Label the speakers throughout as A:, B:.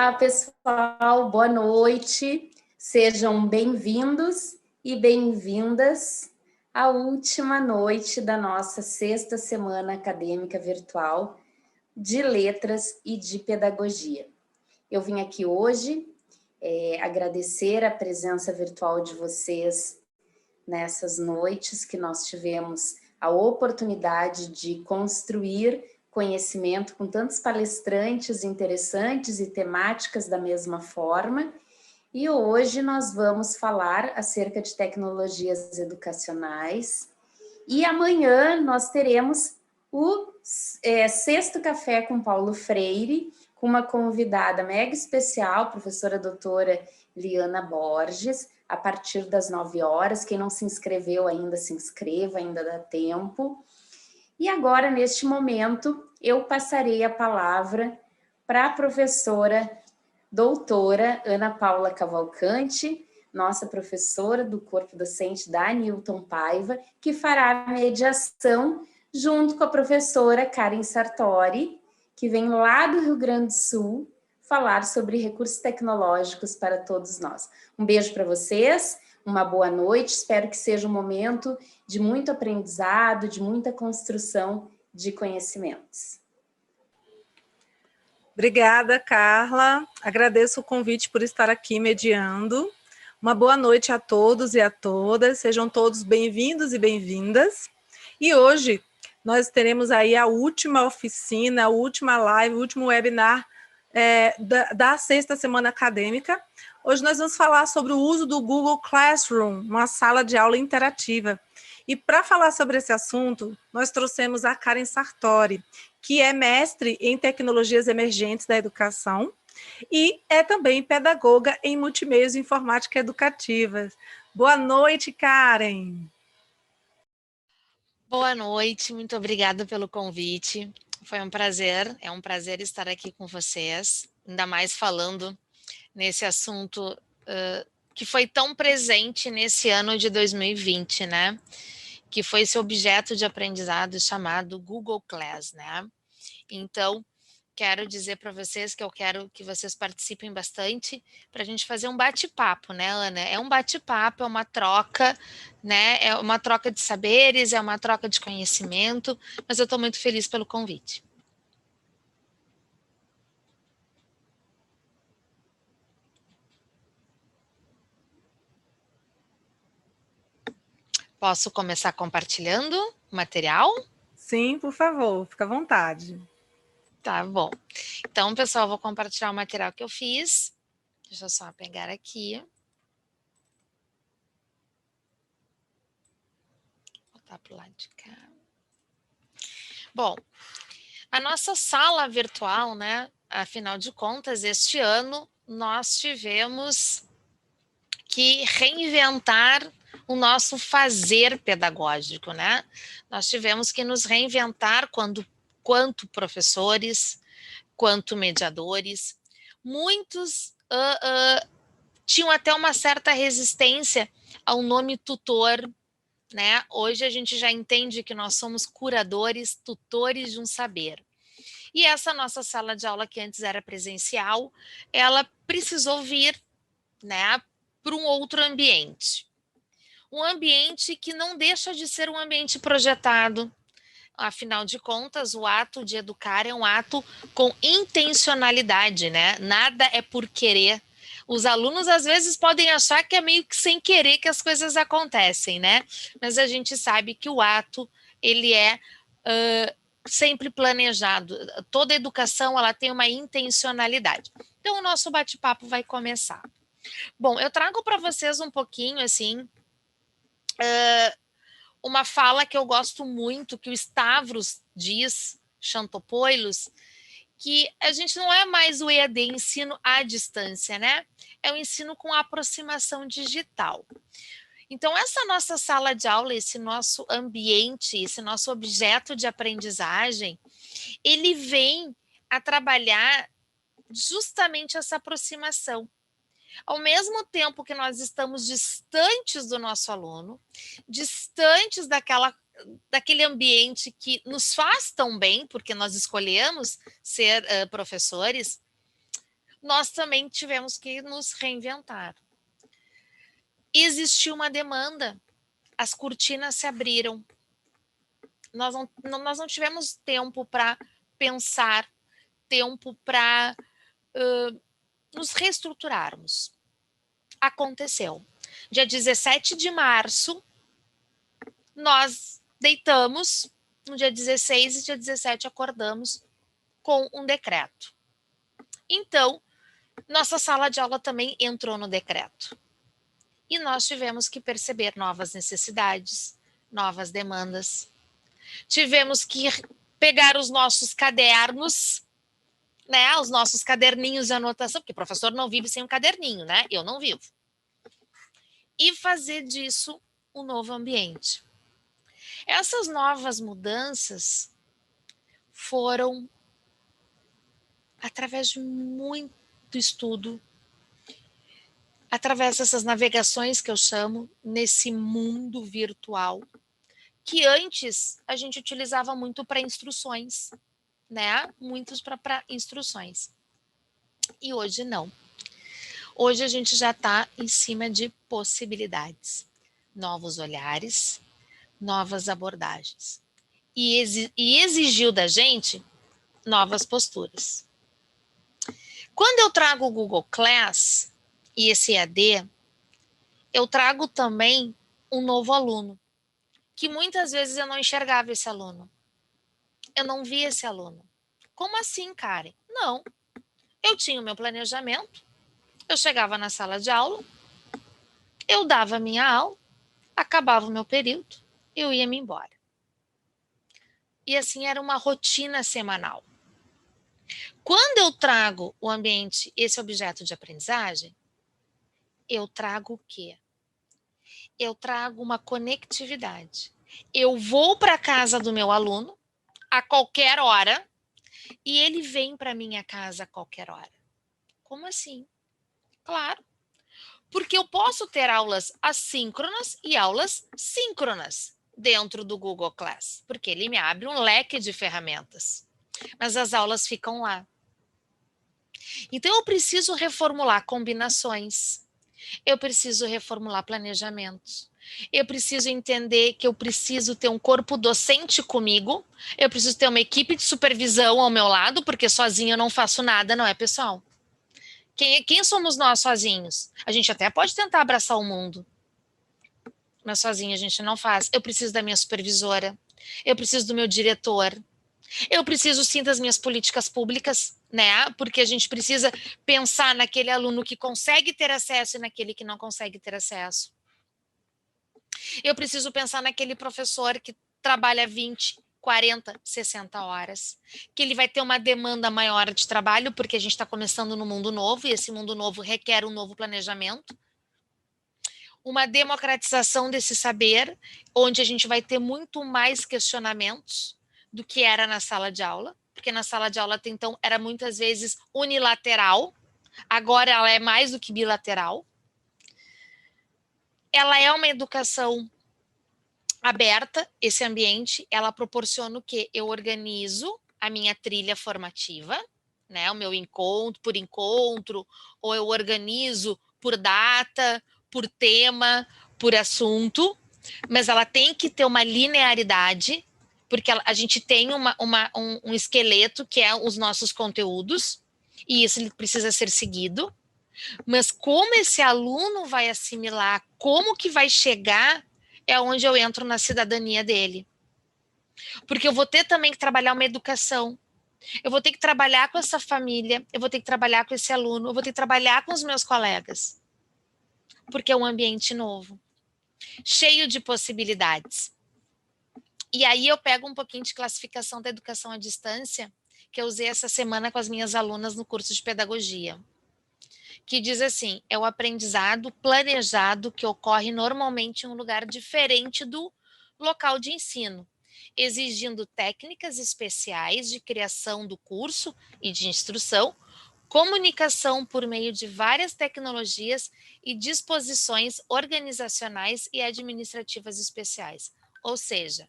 A: Olá, pessoal, boa noite. Sejam bem-vindos e bem-vindas à última noite da nossa sexta semana acadêmica virtual de Letras e de Pedagogia. Eu vim aqui hoje agradecer a presença virtual de vocês nessas noites que nós tivemos a oportunidade de construir conhecimento com tantos palestrantes interessantes e temáticas da mesma forma. E hoje nós vamos falar acerca de tecnologias educacionais. E amanhã nós teremos o Sexto Café com Paulo Freire, com uma convidada mega especial, professora doutora Liana Borges, a partir das 9 horas. Quem não se inscreveu ainda, se inscreva, ainda dá tempo. E agora, neste momento, eu passarei a palavra para a professora doutora Ana Paula Cavalcante, nossa professora do corpo docente da Newton Paiva, que fará a mediação junto com a professora Karen Sartori, que vem lá do Rio Grande do Sul, falar sobre recursos tecnológicos para todos nós. Um beijo para vocês, uma boa noite, espero que seja um momento de muito aprendizado, de muita construção de conhecimentos.
B: Obrigada, Carla. Agradeço o convite por estar aqui mediando. Uma boa noite a todos e a todas, sejam todos bem-vindos e bem-vindas. E hoje nós teremos aí a última oficina, a última live, o último webinar da sexta semana acadêmica. Hoje nós vamos falar sobre o uso do Google Classroom, uma sala de aula interativa. E para falar sobre esse assunto, nós trouxemos a Karen Sartori, que é mestre em tecnologias emergentes da educação e é também pedagoga em multimeios e informática educativa. Boa noite, Karen.
C: Boa noite, muito obrigada pelo convite. Foi um prazer, é um prazer estar aqui com vocês, ainda mais falando nesse assunto que foi tão presente nesse ano de 2020, né? Que foi esse objeto de aprendizado chamado Google Class, né? Então, quero dizer para vocês que eu quero que vocês participem bastante para a gente fazer um bate-papo, né, Ana? É um bate-papo, é uma troca, né? É uma troca de saberes, é uma troca de conhecimento, mas eu estou muito feliz pelo convite. Posso começar compartilhando o material?
B: Sim, por favor, fica à vontade.
C: Tá bom. Então, pessoal, vou compartilhar o material que eu fiz. Deixa eu só pegar aqui. Vou botar para o lado de cá. Bom, a nossa sala virtual, né? Afinal de contas, este ano nós tivemos que reinventar o nosso fazer pedagógico, né? Nós tivemos que nos reinventar quanto professores, quanto mediadores. Muitos tinham até uma certa resistência ao nome tutor, né? Hoje a gente já entende que nós somos curadores, tutores de um saber. E essa nossa sala de aula, que antes era presencial, ela precisou vir, né, para um outro ambiente. Um ambiente que não deixa de ser um ambiente projetado. Afinal de contas, o ato de educar é um ato com intencionalidade, né? Nada é por querer. Os alunos, às vezes, podem achar que é meio que sem querer que as coisas acontecem, né? Mas a gente sabe que o ato, ele é sempre planejado. Toda educação, ela tem uma intencionalidade. Então, o nosso bate-papo vai começar. Bom, eu trago para vocês um pouquinho, assim, uma fala que eu gosto muito, que o Stavros diz, Xantopoulos, que a gente não é mais o EAD, ensino à distância, né? É o ensino com aproximação digital. Então, essa nossa sala de aula, esse nosso ambiente, esse nosso objeto de aprendizagem, ele vem a trabalhar justamente essa aproximação. Ao mesmo tempo que nós estamos distantes do nosso aluno, distantes daquele ambiente que nos faz tão bem, porque nós escolhemos ser professores, nós também tivemos que nos reinventar. Existiu uma demanda, as cortinas se abriram. Nós não tivemos tempo para pensar, tempo para nos reestruturarmos. Aconteceu. Dia 17 de março, nós deitamos, no dia 16 e dia 17 acordamos com um decreto. Então, nossa sala de aula também entrou no decreto. E nós tivemos que perceber novas necessidades, novas demandas. Tivemos que pegar os nossos cadernos, né, os nossos caderninhos de anotação, porque o professor não vive sem um caderninho, né? Eu não vivo. E fazer disso um novo ambiente. Essas novas mudanças foram através de muito estudo, através dessas navegações que eu chamo, nesse mundo virtual, que antes a gente utilizava muito para instruções, né? Muitos para instruções. E hoje não. Hoje a gente já está em cima de possibilidades, novos olhares, novas abordagens. E exigiu da gente novas posturas. Quando eu trago o Google Class e esse EAD, eu trago também um novo aluno, que muitas vezes eu não enxergava esse aluno. Eu não via esse aluno. Como assim, Karen? Não. Eu tinha o meu planejamento, eu chegava na sala de aula, eu dava a minha aula, acabava o meu período, eu ia me embora. E assim era uma rotina semanal. Quando eu trago o ambiente, esse objeto de aprendizagem, eu trago o quê? Eu trago uma conectividade. Eu vou para a casa do meu aluno a qualquer hora e ele vem para minha casa a qualquer hora. Como assim? Claro. Porque eu posso ter aulas assíncronas e aulas síncronas dentro do Google Class, porque ele me abre um leque de ferramentas. Mas as aulas ficam lá. Então eu preciso reformular combinações. Eu preciso reformular planejamentos. Eu preciso entender que eu preciso ter um corpo docente comigo. Eu preciso ter uma equipe de supervisão ao meu lado, porque sozinho eu não faço nada, não é, pessoal? Quem somos nós sozinhos? A gente até pode tentar abraçar o mundo, mas sozinho a gente não faz. Eu preciso da minha supervisora. Eu preciso do meu diretor. Eu preciso sim das minhas políticas públicas, né? Porque a gente precisa pensar naquele aluno que consegue ter acesso e naquele que não consegue ter acesso. Eu preciso pensar naquele professor que trabalha 20, 40, 60 horas, que ele vai ter uma demanda maior de trabalho, porque a gente está começando no mundo novo, e esse mundo novo requer um novo planejamento. Uma democratização desse saber, onde a gente vai ter muito mais questionamentos do que era na sala de aula, porque na sala de aula até então era muitas vezes unilateral, agora ela é mais do que bilateral. Ela é uma educação aberta, esse ambiente, ela proporciona o quê? Eu organizo a minha trilha formativa, né? O meu encontro, por encontro, ou eu organizo por data, por tema, por assunto, mas ela tem que ter uma linearidade, porque a gente tem um esqueleto que é os nossos conteúdos, e isso precisa ser seguido, mas como esse aluno vai assimilar, como que vai chegar, é onde eu entro na cidadania dele. Porque eu vou ter também que trabalhar uma educação, eu vou ter que trabalhar com essa família, eu vou ter que trabalhar com esse aluno, eu vou ter que trabalhar com os meus colegas, porque é um ambiente novo, cheio de possibilidades. E aí eu pego um pouquinho de classificação da educação à distância, que eu usei essa semana com as minhas alunas no curso de pedagogia, que diz assim, é o aprendizado planejado que ocorre normalmente em um lugar diferente do local de ensino, exigindo técnicas especiais de criação do curso e de instrução, comunicação por meio de várias tecnologias e disposições organizacionais e administrativas especiais. Ou seja,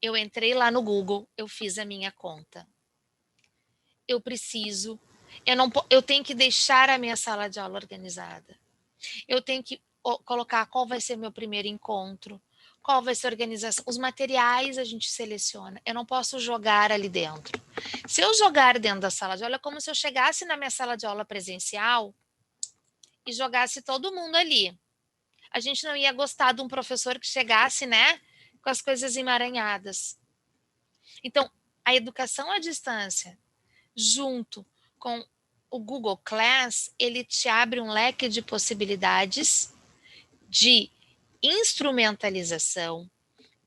C: eu entrei lá no Google, eu fiz a minha conta. Eu preciso Eu tenho que deixar a minha sala de aula organizada. Eu tenho que colocar qual vai ser meu primeiro encontro, qual vai ser a organização. Os materiais a gente seleciona. Eu não posso jogar ali dentro. Se eu jogar dentro da sala de aula, é como se eu chegasse na minha sala de aula presencial e jogasse todo mundo ali. A gente não ia gostar de um professor que chegasse, né, com as coisas emaranhadas. Então, a educação à distância, junto com o Google Class, ele te abre um leque de possibilidades de instrumentalização,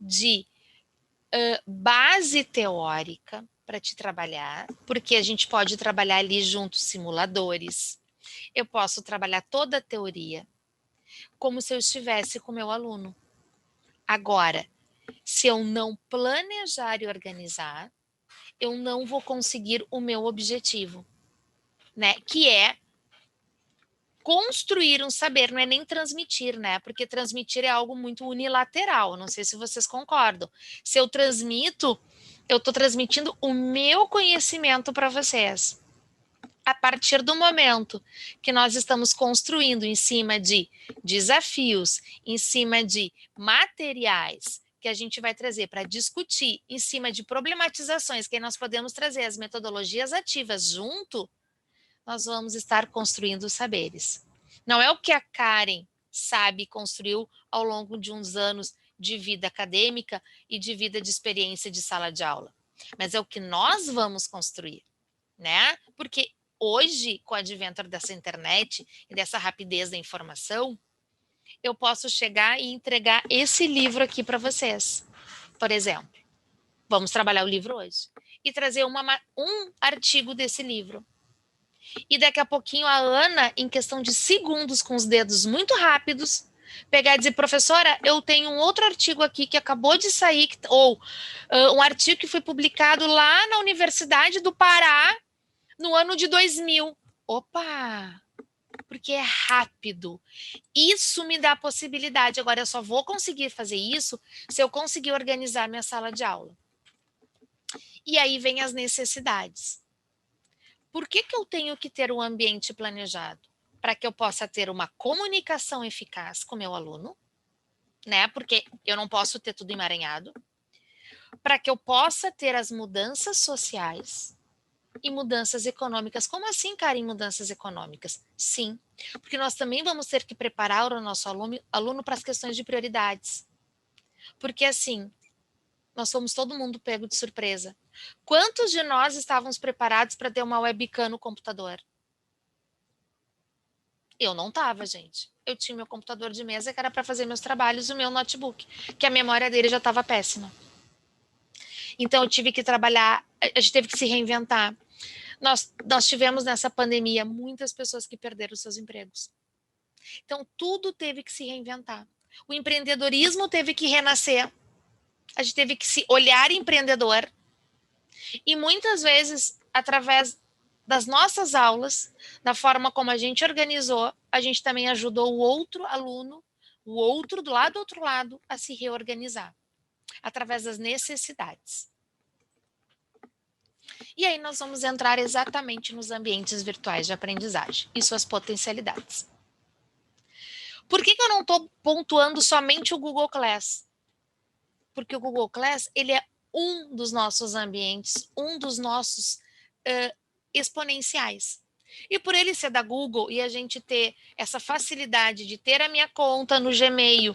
C: de base teórica para te trabalhar, porque a gente pode trabalhar ali junto simuladores. Eu posso trabalhar toda a teoria, como se eu estivesse com o meu aluno. Agora, se eu não planejar e organizar, eu não vou conseguir o meu objetivo, né? Que é construir um saber, não é nem transmitir, né? Porque transmitir é algo muito unilateral. Não sei se vocês concordam. Se eu transmito, eu estou transmitindo o meu conhecimento para vocês. A partir do momento que nós estamos construindo em cima de desafios, em cima de materiais que a gente vai trazer para discutir, em cima de problematizações que nós podemos trazer as metodologias ativas junto, nós vamos estar construindo saberes. Não é o que a Karen sabe e construiu ao longo de uns anos de vida acadêmica e de vida de experiência de sala de aula, mas é o que nós vamos construir, né? Porque hoje, com o advento dessa internet e dessa rapidez da informação, eu posso chegar e entregar esse livro aqui para vocês, por exemplo. Vamos trabalhar o livro hoje e trazer um artigo desse livro. E daqui a pouquinho a Ana, em questão de segundos, com os dedos muito rápidos, pegar e dizer, professora, eu tenho um outro artigo aqui que acabou de sair, ou um artigo que foi publicado lá na Universidade do Pará, no ano de 2000. Opa! Porque é rápido. Isso me dá a possibilidade. Agora, eu só vou conseguir fazer isso se eu conseguir organizar minha sala de aula. E aí vem as necessidades. Por que eu tenho que ter um ambiente planejado? Para que eu possa ter uma comunicação eficaz com o meu aluno, né? Porque eu não posso ter tudo emaranhado. Para que eu possa ter as mudanças sociais e mudanças econômicas. Como assim, Karen, mudanças econômicas? Sim, porque nós também vamos ter que preparar o nosso aluno para as questões de prioridades. Porque assim, nós fomos todo mundo pego de surpresa. Quantos de nós estávamos preparados para ter uma webcam no computador? Eu não estava, gente. Eu tinha meu computador de mesa que era para fazer meus trabalhos e o meu notebook, que a memória dele já estava péssima. Então, eu tive que trabalhar, a gente teve que se reinventar. Nós tivemos nessa pandemia muitas pessoas que perderam seus empregos. Então, tudo teve que se reinventar. O empreendedorismo teve que renascer. A gente teve que se olhar empreendedor. E muitas vezes, através das nossas aulas, da forma como a gente organizou, a gente também ajudou o outro aluno, o outro do outro lado, a se reorganizar, através das necessidades. E aí nós vamos entrar exatamente nos ambientes virtuais de aprendizagem e suas potencialidades. Por que eu não estou pontuando somente o Google Class? Porque o Google Class, ele é um dos nossos ambientes, um dos nossos exponenciais. E por ele ser da Google e a gente ter essa facilidade de ter a minha conta no Gmail,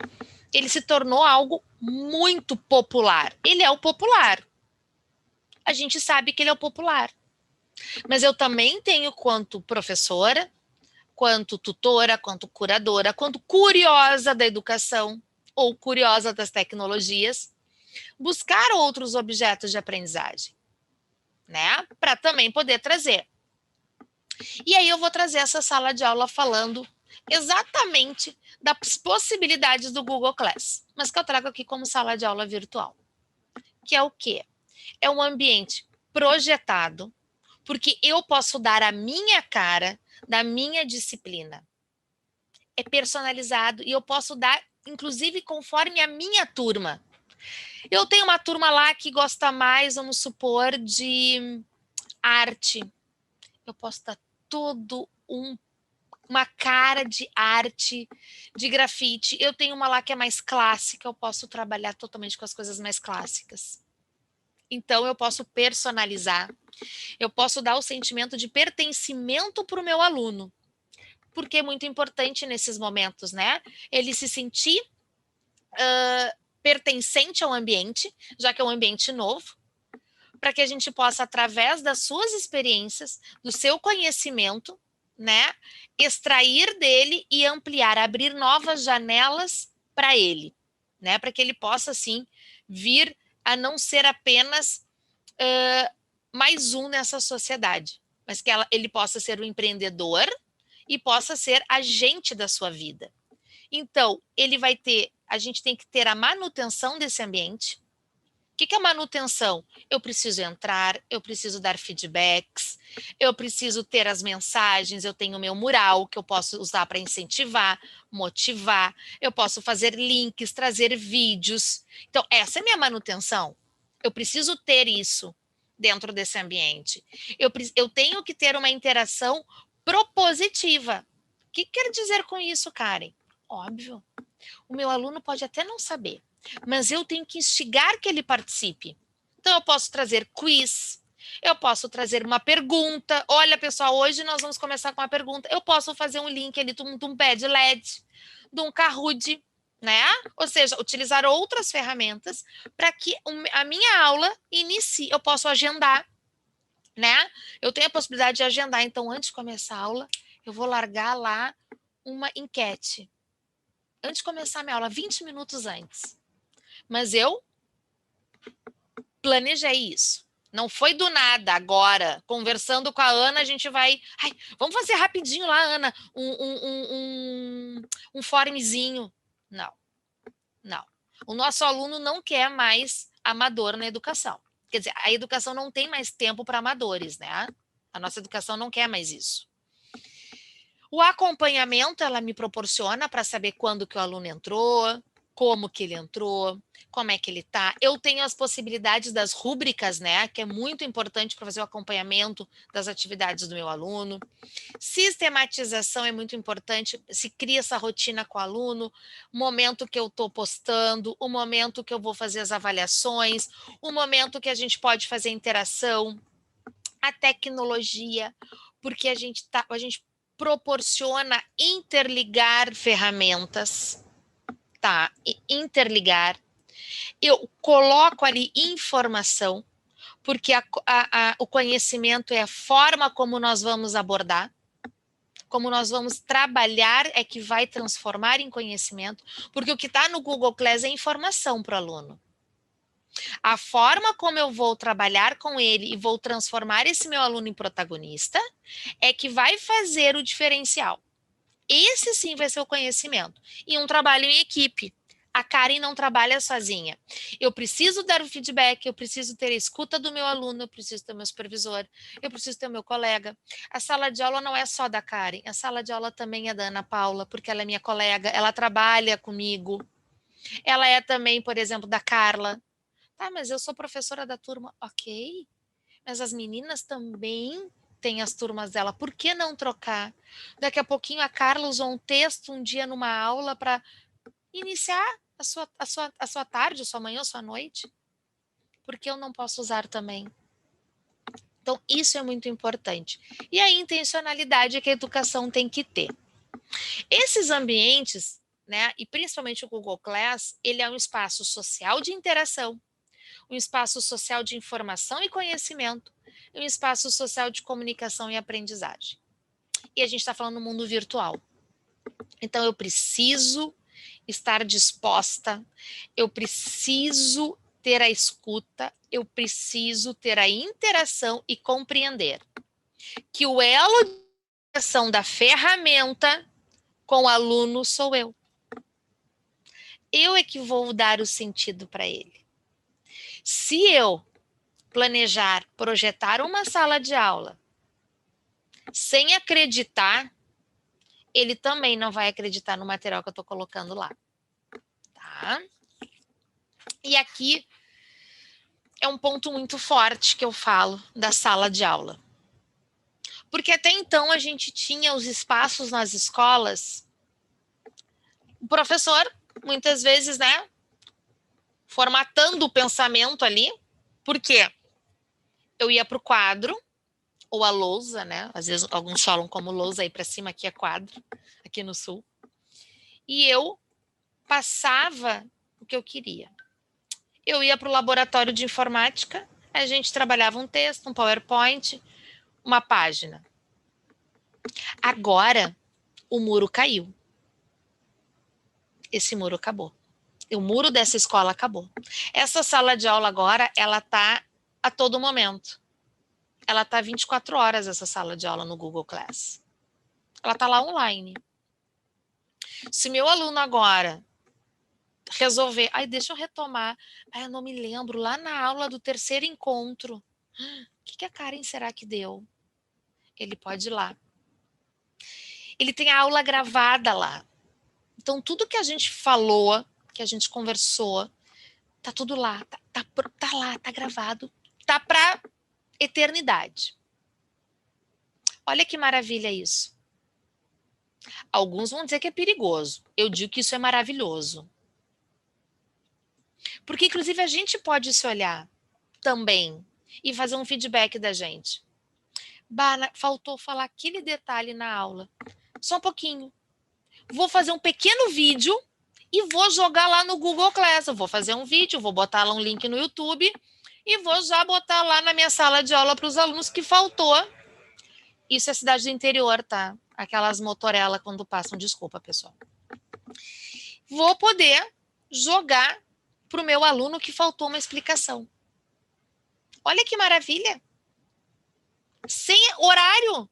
C: ele se tornou algo muito popular. Ele é o popular. A gente sabe que ele é o popular. Mas eu também tenho, quanto professora, quanto tutora, quanto curadora, quanto curiosa da educação ou curiosa das tecnologias, buscar outros objetos de aprendizagem, né? Para também poder trazer. E aí eu vou trazer essa sala de aula falando exatamente das possibilidades do Google Class, mas que eu trago aqui como sala de aula virtual. Que é o quê? É um ambiente projetado, porque eu posso dar a minha cara da minha disciplina. É personalizado e eu posso dar, inclusive, conforme a minha turma. Eu tenho uma turma lá que gosta mais, vamos supor, de arte. eu posso dar uma cara de arte, de grafite. Eu tenho uma lá que é mais clássica, eu posso trabalhar totalmente com as coisas mais clássicas. Então, eu posso personalizar, eu posso dar o sentimento de pertencimento para o meu aluno, porque é muito importante nesses momentos, né? Ele se sentir pertencente ao ambiente, já que é um ambiente novo, para que a gente possa, através das suas experiências, do seu conhecimento, né, extrair dele e ampliar, abrir novas janelas para ele, né, para que ele possa, assim, vir a não ser apenas mais um nessa sociedade, mas que ele possa ser um empreendedor e possa ser agente da sua vida. Então, a gente tem que ter a manutenção desse ambiente. O que é manutenção? Eu preciso entrar, eu preciso dar feedbacks, eu preciso ter as mensagens, eu tenho o meu mural que eu posso usar para incentivar, motivar, eu posso fazer links, trazer vídeos. Então, essa é minha manutenção. Eu preciso ter isso dentro desse ambiente. Eu tenho que ter uma interação propositiva. O que quer dizer com isso, Karen? Óbvio. O meu aluno pode até não saber, mas eu tenho que instigar que ele participe. Então, eu posso trazer quiz, eu posso trazer uma pergunta. Olha, pessoal, hoje nós vamos começar com uma pergunta. Eu posso fazer um link ali de um pad LED, de um Kahoot, né? Ou seja, utilizar outras ferramentas para que a minha aula inicie. Eu posso agendar, né? Eu tenho a possibilidade de agendar. Então, antes de começar a aula, eu vou largar lá uma enquete. Antes de começar a minha aula, 20 minutos antes. Mas eu planejei isso. Não foi do nada agora. Conversando com a Ana, a gente vai... Ai, vamos fazer rapidinho lá, Ana, um formzinho. Não, não. O nosso aluno não quer mais amador na educação. Quer dizer, a educação não tem mais tempo para amadores, né? A nossa educação não quer mais isso. O acompanhamento ela me proporciona para saber quando que o aluno entrou, como que ele entrou, como é que ele está. Eu tenho as possibilidades das rúbricas, né? Que é muito importante para fazer o acompanhamento das atividades do meu aluno. Sistematização é muito importante, se cria essa rotina com o aluno, o momento que eu estou postando, o momento que eu vou fazer as avaliações, o momento que a gente pode fazer interação, a tecnologia, porque a gente proporciona interligar ferramentas, tá? Interligar. Eu coloco ali informação, porque o conhecimento é a forma como nós vamos abordar, como nós vamos trabalhar é que vai transformar em conhecimento, porque o que está no Google Class é informação para o aluno. A forma como eu vou trabalhar com ele e vou transformar esse meu aluno em protagonista é que vai fazer o diferencial. Esse sim vai ser o conhecimento. E um trabalho em equipe. A Karen não trabalha sozinha. Eu preciso dar o feedback, eu preciso ter a escuta do meu aluno, eu preciso ter o meu supervisor, eu preciso ter o meu colega. A sala de aula não é só da Karen, a sala de aula também é da Ana Paula, porque ela é minha colega, ela trabalha comigo. Ela é também, por exemplo, da Carla. Tá, mas eu sou professora da turma. Ok, mas as meninas também têm as turmas dela. Por que não trocar? Daqui a pouquinho a Carla usou um texto um dia numa aula para iniciar a sua tarde, a sua manhã, a sua noite. Por que eu não posso usar também? Então, isso é muito importante. E a intencionalidade que a educação tem que ter. Esses ambientes, né, e principalmente o Google Class, ele é um espaço social de interação, um espaço social de informação e conhecimento, e um espaço social de comunicação e aprendizagem. E a gente está falando no mundo virtual. Então, eu preciso estar disposta, eu preciso ter a escuta, eu preciso ter a interação e compreender que o elo de interação da ferramenta com o aluno sou eu. Eu é que vou dar o sentido para ele. Se eu planejar, projetar uma sala de aula sem acreditar, ele também não vai acreditar no material que eu estou colocando lá. Tá? E aqui é um ponto muito forte que eu falo da sala de aula. Porque até então a gente tinha os espaços nas escolas, o professor, muitas vezes, né, formatando o pensamento ali, porque eu ia para o quadro, ou a lousa, né, às vezes alguns falam como lousa aí para cima, aqui é quadro, aqui no sul, e eu passava o que eu queria. Eu ia para o laboratório de informática, a gente trabalhava um texto, um PowerPoint, uma página. Agora, o muro caiu. Esse muro acabou. O muro dessa escola acabou. Essa sala de aula agora, ela está a todo momento. Ela está 24 horas, essa sala de aula no Google Class. Ela está lá online. Se meu aluno agora resolver, deixa eu retomar, eu não me lembro, lá na aula do terceiro encontro, o que a Karen será que deu? Ele pode ir lá. Ele tem a aula gravada lá. Então, tudo que a gente falou, que a gente conversou, tá tudo lá, tá lá, tá gravado, tá para eternidade. Olha que maravilha isso. Alguns vão dizer que é perigoso. Eu digo que isso é maravilhoso. Porque, inclusive, a gente pode se olhar também e fazer um feedback da gente. Faltou falar aquele detalhe na aula. Só um pouquinho. Vou fazer um pequeno vídeo e vou jogar lá no Google Class. Eu vou fazer um vídeo, vou botar lá um link no YouTube e vou já botar lá na minha sala de aula para os alunos que faltou. Isso é cidade do interior, tá? Aquelas motorela quando passam, desculpa, pessoal. Vou poder jogar para o meu aluno que faltou uma explicação. Olha que maravilha! Sem horário.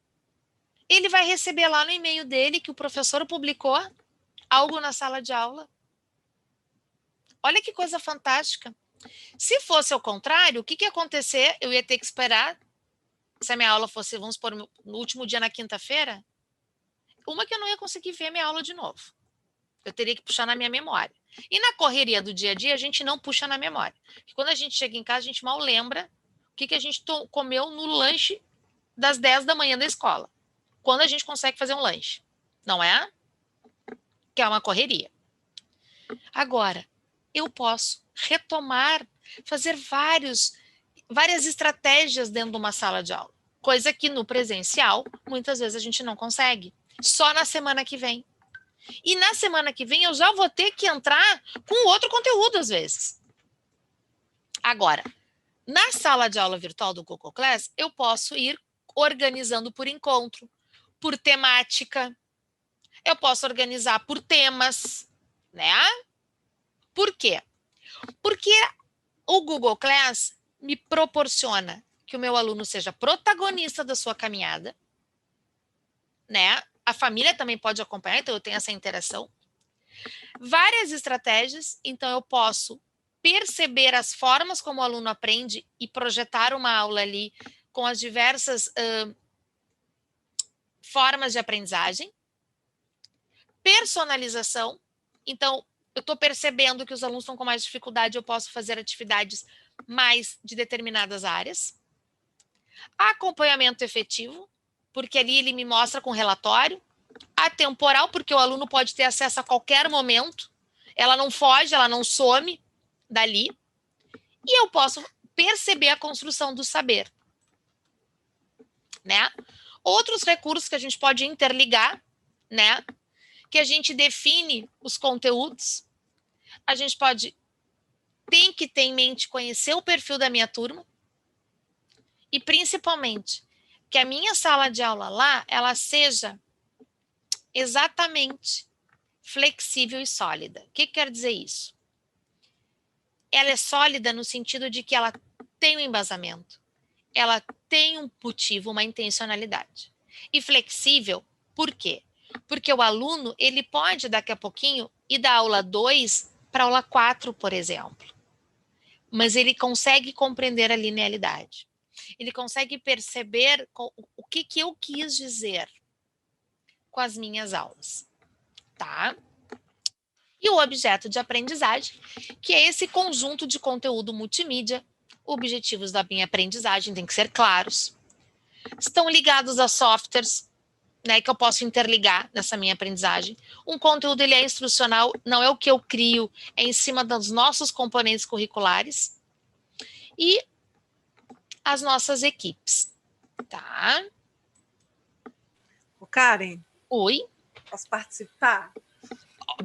C: Ele vai receber lá no e-mail dele que o professor publicou algo na sala de aula. Olha que coisa fantástica. Se fosse ao contrário, o que ia acontecer? Eu ia ter que esperar, se a minha aula fosse, vamos supor, no último dia na quinta-feira, uma que eu não ia conseguir ver a minha aula de novo. Eu teria que puxar na minha memória. E na correria do dia a dia, a gente não puxa na memória. Porque quando a gente chega em casa, a gente mal lembra o que a gente comeu no lanche das 10 da manhã da escola. Quando a gente consegue fazer um lanche. Não é? Que é uma correria. Agora, eu posso retomar, fazer várias estratégias dentro de uma sala de aula. Coisa que no presencial, muitas vezes a gente não consegue. Só na semana que vem. E na semana que vem eu já vou ter que entrar com outro conteúdo às vezes. Agora, na sala de aula virtual do Google Class, eu posso ir organizando por encontro, por temática. Eu posso organizar por temas, né? Por quê? Porque o Google Class me proporciona que o meu aluno seja protagonista da sua caminhada, né? A família também pode acompanhar, então eu tenho essa interação. Várias estratégias, então eu posso perceber as formas como o aluno aprende e projetar uma aula ali com as diversas formas de aprendizagem. Personalização, então eu estou percebendo que os alunos estão com mais dificuldade, eu posso fazer atividades mais de determinadas áreas. Acompanhamento efetivo, porque ali ele me mostra com relatório. Atemporal, porque o aluno pode ter acesso a qualquer momento. Ela não foge, ela não some dali. E eu posso perceber a construção do saber. Né? Outros recursos que a gente pode interligar, né? Que a gente define os conteúdos. A gente tem que ter em mente conhecer o perfil da minha turma. E principalmente que a minha sala de aula lá, ela seja exatamente flexível e sólida. O que quer dizer isso? Ela é sólida no sentido de que ela tem um embasamento, ela tem um motivo, uma intencionalidade. E flexível, por quê? Porque o aluno, ele pode daqui a pouquinho ir da aula 2 para a aula 4, por exemplo. Mas ele consegue compreender a linearidade. Ele consegue perceber o que eu quis dizer com as minhas aulas, tá? E o objeto de aprendizagem, que é esse conjunto de conteúdo multimídia. Objetivos da minha aprendizagem têm que ser claros. estão ligados a softwares, né, que eu posso interligar nessa minha aprendizagem. Um conteúdo ele é instrucional, não é o que eu crio, é em cima dos nossos componentes curriculares. E as nossas equipes, tá?
B: O Karen,
C: Oi?
B: posso participar?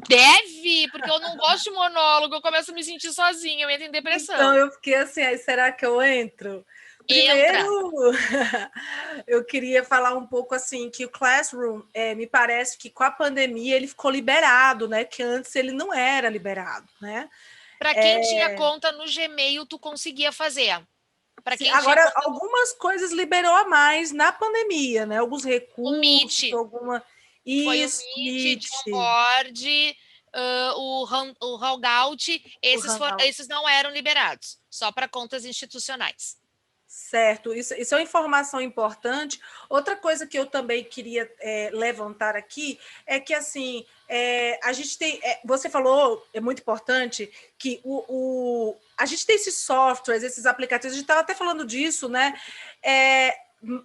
C: Deve, porque eu não gosto de monólogo, eu começo a me sentir sozinha, eu entro em depressão.
B: Então, eu fiquei assim, aí será que eu entro? Primeiro, eu queria falar um pouco assim, que o Classroom, me parece que com a pandemia ele ficou liberado, né? Que antes ele não era liberado, né?
C: Para quem tinha conta no Gmail, tu conseguia fazer.
B: Para quem agora, tinha conta... algumas coisas liberou a mais na pandemia, né? Alguns recursos,
C: o Meet.
B: alguma...
C: Isso, foi o Meet, John Board, o Hangout, esses não eram liberados, só para contas institucionais.
B: Certo, isso é uma informação importante. Outra coisa que eu também queria levantar aqui é que, assim, a gente tem... você falou, é muito importante, que a gente tem esses softwares, esses aplicativos, a gente estava até falando disso, né?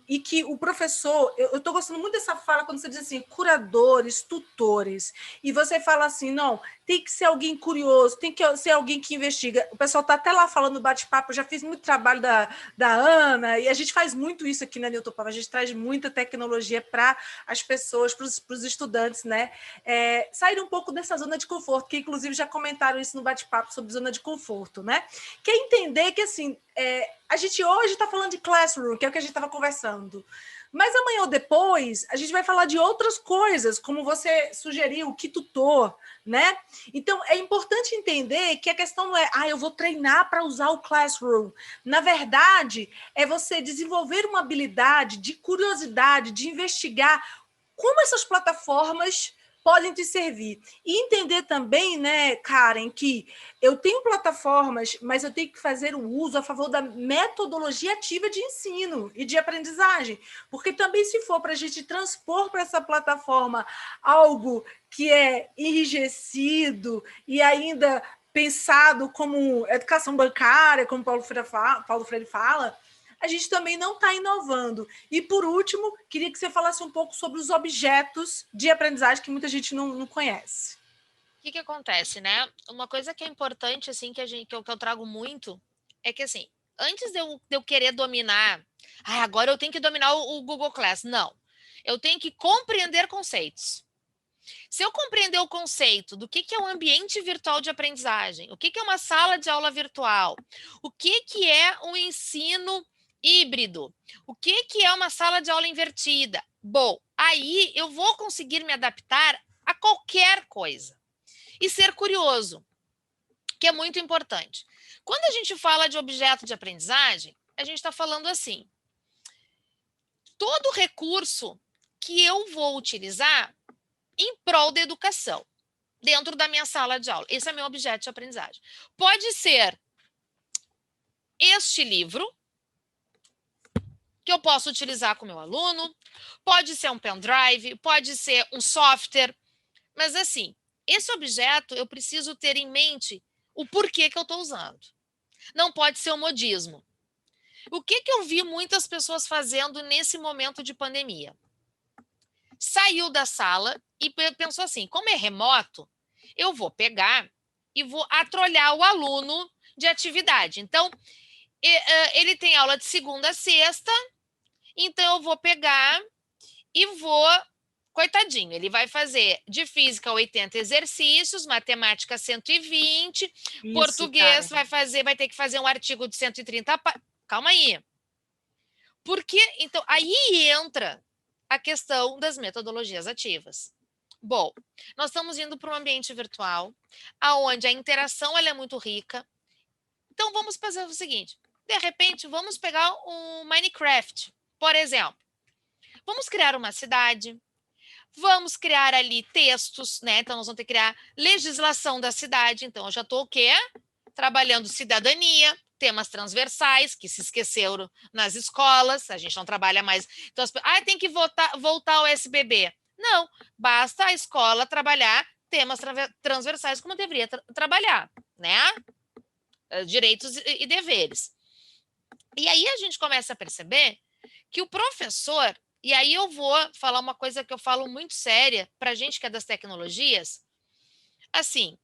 B: E que o professor... Eu estou gostando muito dessa fala quando você diz assim, curadores, tutores, e você fala assim, não, tem que ser alguém curioso, tem que ser alguém que investiga. O pessoal está até lá falando bate-papo, eu já fiz muito trabalho da Ana, e a gente faz muito isso aqui na Newton Pava, a gente traz muita tecnologia para as pessoas, para os estudantes, né? Sair um pouco dessa zona de conforto, que inclusive já comentaram isso no bate-papo sobre zona de conforto, né? Que é entender que, assim, a gente hoje está falando de Classroom, que é o que a gente estava conversando, mas amanhã ou depois a gente vai falar de outras coisas, como você sugeriu, que tutor, né? Então, é importante entender que a questão não é, eu vou treinar para usar o Classroom. Na verdade, é você desenvolver uma habilidade de curiosidade, de investigar como essas plataformas podem te servir. E entender também, né, Karen, que eu tenho plataformas, mas eu tenho que fazer o uso a favor da metodologia ativa de ensino e de aprendizagem. Porque também, se for para a gente transpor para essa plataforma algo que é enrijecido e ainda pensado como educação bancária, como Paulo Freire fala, a gente também não está inovando. E, por último, queria que você falasse um pouco sobre os objetos de aprendizagem que muita gente não conhece.
C: O que acontece, né? Uma coisa que é importante, assim, que eu trago muito, é que, assim, antes de eu querer dominar, agora eu tenho que dominar o Google Class. Não. Eu tenho que compreender conceitos. Se eu compreender o conceito do que é um ambiente virtual de aprendizagem, o que é uma sala de aula virtual, o que é um ensino híbrido, o que é uma sala de aula invertida, bom, aí eu vou conseguir me adaptar a qualquer coisa. E ser curioso, que é muito importante. Quando a gente fala de objeto de aprendizagem, a gente está falando assim, todo recurso que eu vou utilizar em prol da educação, dentro da minha sala de aula. Esse é meu objeto de aprendizagem. Pode ser este livro, que eu posso utilizar com o meu aluno, pode ser um pendrive, pode ser um software, mas assim, esse objeto eu preciso ter em mente o porquê que eu estou usando. Não pode ser um modismo. O que eu vi muitas pessoas fazendo nesse momento de pandemia? Saiu da sala e pensou assim, como é remoto, eu vou pegar e vou atrolhar o aluno de atividade. Então, ele tem aula de segunda a sexta, então eu vou pegar e vou... Coitadinho, ele vai fazer de física 80 exercícios, matemática 120, isso, português vai ter que fazer um artigo de 130. Calma aí. Porque, então, aí entra a questão das metodologias ativas. Bom, nós estamos indo para um ambiente virtual, onde a interação ela é muito rica. Então, vamos fazer o seguinte, de repente, vamos pegar um Minecraft, por exemplo. Vamos criar uma cidade, vamos criar ali textos, né? Então, nós vamos ter que criar legislação da cidade. Então, eu já estou o quê? Trabalhando cidadania, temas transversais, que se esqueceram nas escolas, a gente não trabalha mais. Então, tem que voltar ao SBB. Não, basta a escola trabalhar temas transversais como deveria trabalhar, né? Direitos e deveres. E aí a gente começa a perceber que o professor, e aí eu vou falar uma coisa que eu falo muito séria para a gente que é das tecnologias, assim,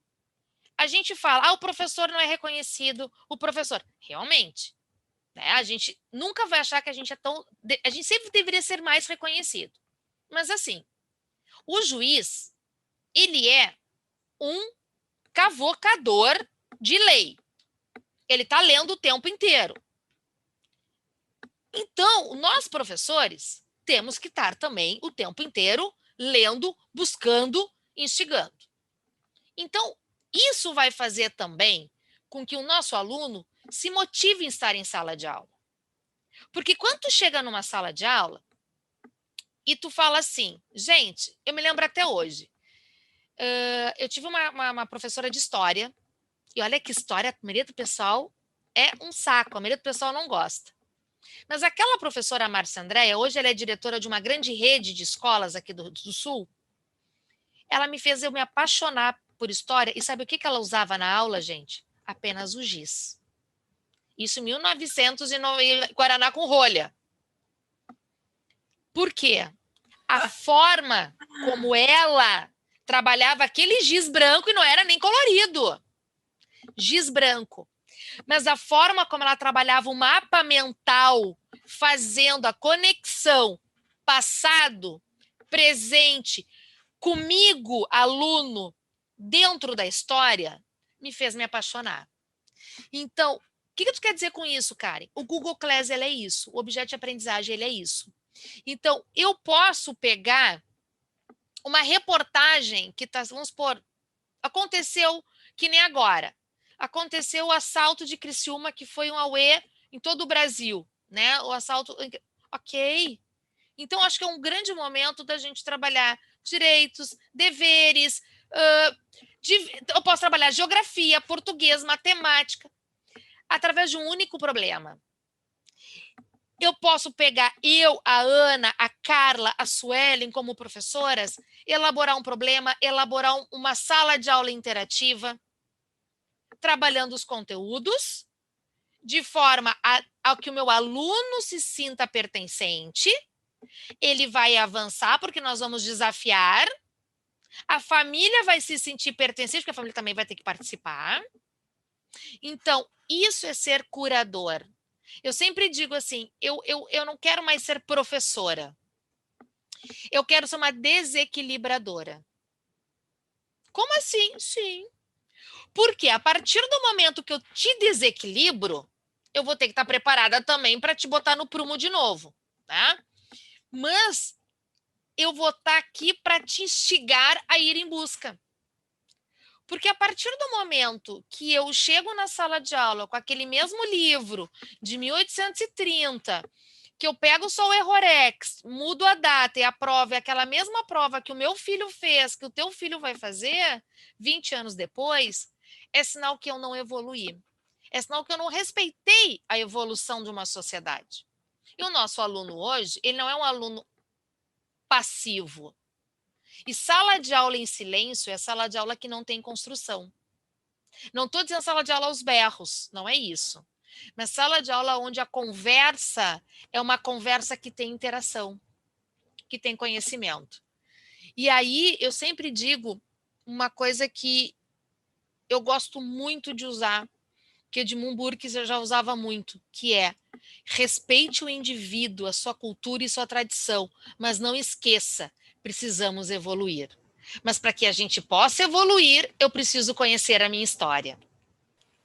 C: a gente fala, o professor não é reconhecido, o professor, realmente, né? A gente nunca vai achar que a gente é tão, a gente sempre deveria ser mais reconhecido, mas assim, o juiz, ele é um cavocador de lei, ele está lendo o tempo inteiro. Então, nós professores temos que estar também o tempo inteiro lendo, buscando, instigando. Então, isso vai fazer também com que o nosso aluno se motive em estar em sala de aula. Porque quando tu chega numa sala de aula e tu fala assim, gente, eu me lembro até hoje, eu tive uma professora de história, e olha que história, a maioria do pessoal é um saco, a maioria do pessoal não gosta. Mas aquela professora Márcia Andréia, hoje ela é diretora de uma grande rede de escolas aqui do Sul, ela me fez eu me apaixonar por história. E sabe o que ela usava na aula, gente? Apenas o giz. Isso em 1900 e Guaraná com rolha. Por quê? A forma como ela trabalhava aquele giz branco, e não era nem colorido. Giz branco. Mas a forma como ela trabalhava o mapa mental, fazendo a conexão passado, presente, comigo, aluno, dentro da história, me fez me apaixonar. Então, o que tu quer dizer com isso, Karen? O Google Class ele é isso, o objeto de aprendizagem ele é isso. Então, eu posso pegar uma reportagem que está, vamos supor, aconteceu que nem agora. Aconteceu o assalto de Criciúma, que foi um auê em todo o Brasil, né? O assalto, ok. Então, acho que é um grande momento da gente trabalhar direitos, deveres, eu posso trabalhar geografia, português, matemática, através de um único problema. Eu posso pegar a Ana, a Carla, a Suelen como professoras, elaborar um problema, elaborar uma sala de aula interativa, trabalhando os conteúdos, de forma a que o meu aluno se sinta pertencente, ele vai avançar, porque nós vamos desafiar, a família vai se sentir pertencente, porque a família também vai ter que participar. Então, isso é ser curador. Eu sempre digo assim, eu não quero mais ser professora. Eu quero ser uma desequilibradora. Como assim? Sim. Porque a partir do momento que eu te desequilibro, eu vou ter que estar preparada também para te botar no prumo de novo, tá? Mas eu vou estar aqui para te instigar a ir em busca. Porque a partir do momento que eu chego na sala de aula com aquele mesmo livro de 1830, que eu pego só o Errorex, mudo a data e a prova é aquela mesma prova que o meu filho fez, que o teu filho vai fazer 20 anos depois, é sinal que eu não evoluí. É sinal que eu não respeitei a evolução de uma sociedade. E o nosso aluno hoje, ele não é um aluno passivo. E sala de aula em silêncio é sala de aula que não tem construção. Não estou dizendo sala de aula aos berros, não é isso. Mas sala de aula onde a conversa é uma conversa que tem interação, que tem conhecimento. E aí eu sempre digo uma coisa que eu gosto muito de usar, que Edmund Burke já usava muito, que é respeite o indivíduo, a sua cultura e sua tradição, mas não esqueça, precisamos evoluir. Mas para que a gente possa evoluir, eu preciso conhecer a minha história.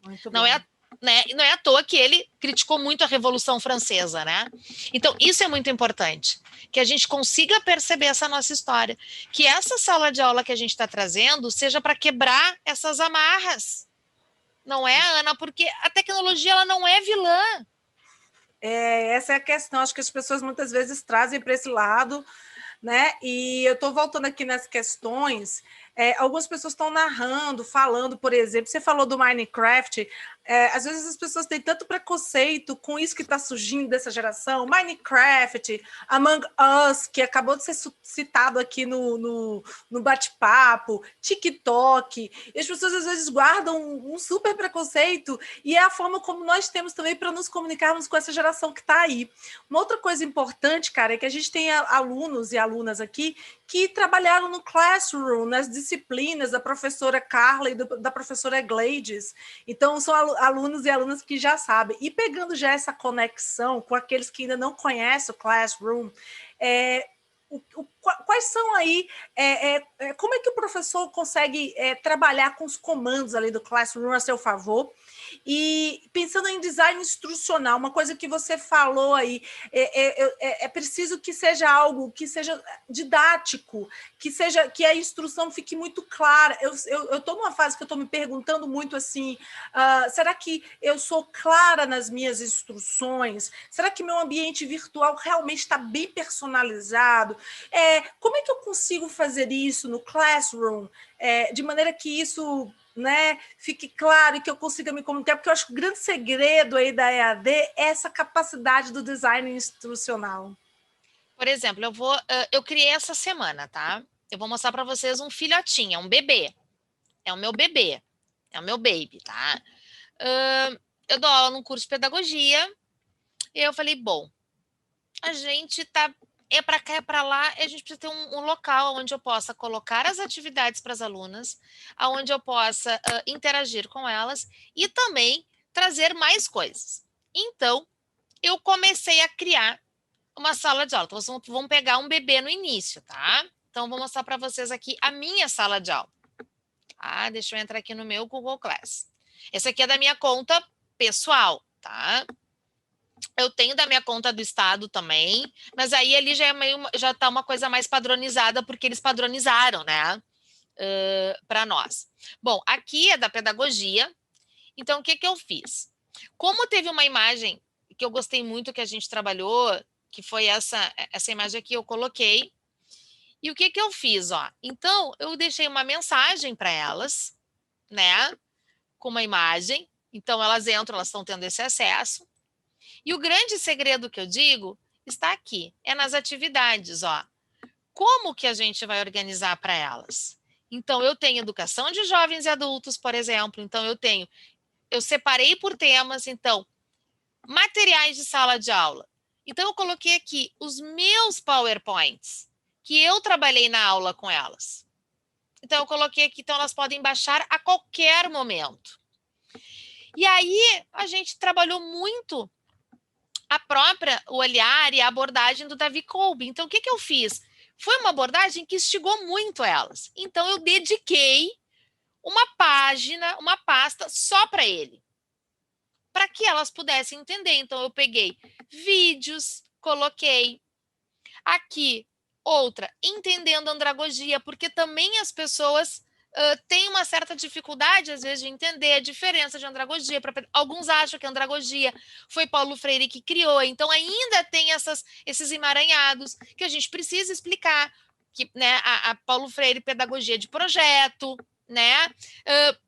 B: Muito
C: não
B: bom.
C: Não é à toa que ele criticou muito a Revolução Francesa, né? Então, isso é muito importante, que a gente consiga perceber essa nossa história, que essa sala de aula que a gente está trazendo seja para quebrar essas amarras. Não é, Ana? Porque a tecnologia ela não é vilã.
B: Essa é a questão, acho que as pessoas muitas vezes trazem para esse lado, né? E eu estou voltando aqui nas questões, algumas pessoas estão narrando, falando, por exemplo, você falou do Minecraft, às vezes as pessoas têm tanto preconceito com isso que está surgindo dessa geração, Minecraft, Among Us, que acabou de ser citado aqui no bate-papo, TikTok, e as pessoas às vezes guardam um super preconceito, e é a forma como nós temos também para nos comunicarmos com essa geração que está aí. Uma outra coisa importante, cara, é que a gente tem alunos e alunas aqui que trabalharam no classroom, nas disciplinas da professora Carla e da professora Gleides. Então, são alunos e alunas que já sabem. E pegando já essa conexão com aqueles que ainda não conhecem o classroom, quais são aí, como é que o professor consegue trabalhar com os comandos ali do Classroom a seu favor? E pensando em design instrucional, uma coisa que você falou aí, é preciso que seja algo que seja didático, que a instrução fique muito clara. Eu estou numa fase que eu estou me perguntando muito assim, será que eu sou clara nas minhas instruções? Será que meu ambiente virtual realmente está bem personalizado? Como é que eu consigo fazer isso no Classroom, de maneira que isso, né, fique claro e que eu consiga me comunicar? Porque eu acho que o grande segredo aí da EAD é essa capacidade do design instrucional.
C: Por exemplo, eu criei essa semana, tá? Eu vou mostrar para vocês um filhotinho, um bebê. É o meu bebê, é o meu baby, tá? Eu dou aula num curso de pedagogia e eu falei, bom, a gente tá para cá, é para lá, e a gente precisa ter um local onde eu possa colocar as atividades para as alunas, onde eu possa interagir com elas e também trazer mais coisas. Então, eu comecei a criar uma sala de aula. Então, vamos pegar um bebê no início, tá? Então, vou mostrar para vocês aqui a minha sala de aula. Tá? Deixa eu entrar aqui no meu Google Class. Essa aqui é da minha conta pessoal, tá? Eu tenho da minha conta do estado também, mas aí ali já tá uma coisa mais padronizada, porque eles padronizaram, né? Para nós. Bom, aqui é da pedagogia. Então, o que eu fiz? Como teve uma imagem que eu gostei muito que a gente trabalhou, que foi essa imagem aqui, eu coloquei. E o que eu fiz? Ó? Então, eu deixei uma mensagem para elas, né? Com uma imagem. Então, elas entram, elas estão tendo esse acesso. E o grande segredo que eu digo está aqui, é nas atividades, ó. Como que a gente vai organizar para elas? Então, eu tenho educação de jovens e adultos, por exemplo. Então, eu separei por temas, então, materiais de sala de aula. Então, eu coloquei aqui os meus PowerPoints, que eu trabalhei na aula com elas. Então, eu coloquei aqui, então elas podem baixar a qualquer momento. E aí, a gente trabalhou muito o olhar e a abordagem do Davi Kolbe. Então, o que eu fiz? Foi uma abordagem que instigou muito elas. Então, eu dediquei uma página, uma pasta só para ele, para que elas pudessem entender. Então, eu peguei vídeos, coloquei aqui outra, entendendo andragogia, porque também as pessoas têm uma certa dificuldade, às vezes, de entender a diferença de andragogia. Alguns acham que a andragogia foi Paulo Freire que criou, então ainda tem esses emaranhados que a gente precisa explicar, que, né, a Paulo Freire, pedagogia de projeto, né?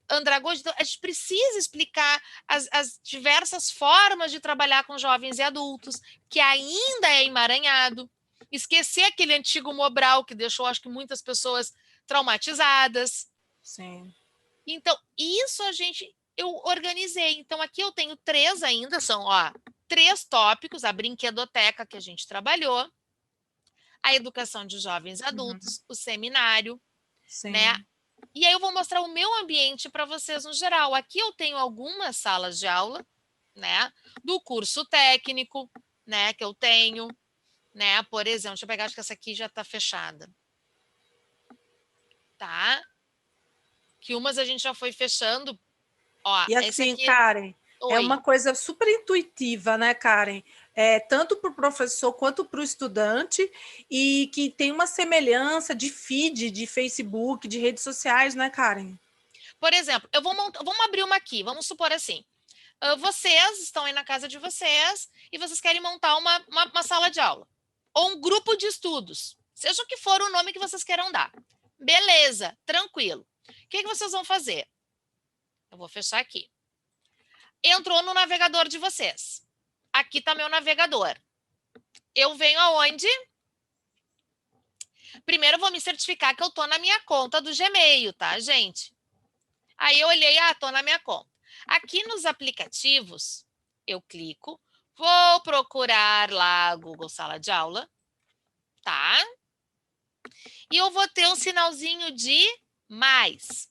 C: Andragogia, então, a gente precisa explicar as diversas formas de trabalhar com jovens e adultos, que ainda é emaranhado. Esquecer aquele antigo Mobral que deixou, acho que, muitas pessoas traumatizadas.
B: Sim.
C: Então, isso eu organizei. Então, aqui eu tenho 3 ainda, são 3 tópicos: a brinquedoteca que a gente trabalhou, a educação de jovens e adultos, o seminário,
B: Sim.
C: né? E aí eu vou mostrar o meu ambiente para vocês no geral. Aqui eu tenho algumas salas de aula, né? Do curso técnico, né? Que eu tenho, né? Por exemplo, deixa eu pegar, acho que essa aqui já está fechada. Tá? Que umas a gente já foi fechando. Ó,
B: e assim, aqui... Karen, é uma coisa super intuitiva, né, Karen? Tanto para o professor quanto para o estudante, e que tem uma semelhança de feed, de Facebook, de redes sociais, né, Karen?
C: Por exemplo, vamos abrir uma aqui, vamos supor assim, vocês estão aí na casa de vocês e vocês querem montar uma sala de aula, ou um grupo de estudos, seja o que for o nome que vocês queiram dar. Beleza, tranquilo. O que vocês vão fazer? Eu vou fechar aqui. Entrou no navegador de vocês. Aqui está meu navegador. Eu venho aonde? Primeiro eu vou me certificar que eu estou na minha conta do Gmail, tá, gente? Aí eu olhei, estou na minha conta. Aqui nos aplicativos, eu clico, vou procurar lá Google Sala de Aula, tá? E eu vou ter um sinalzinho de mais.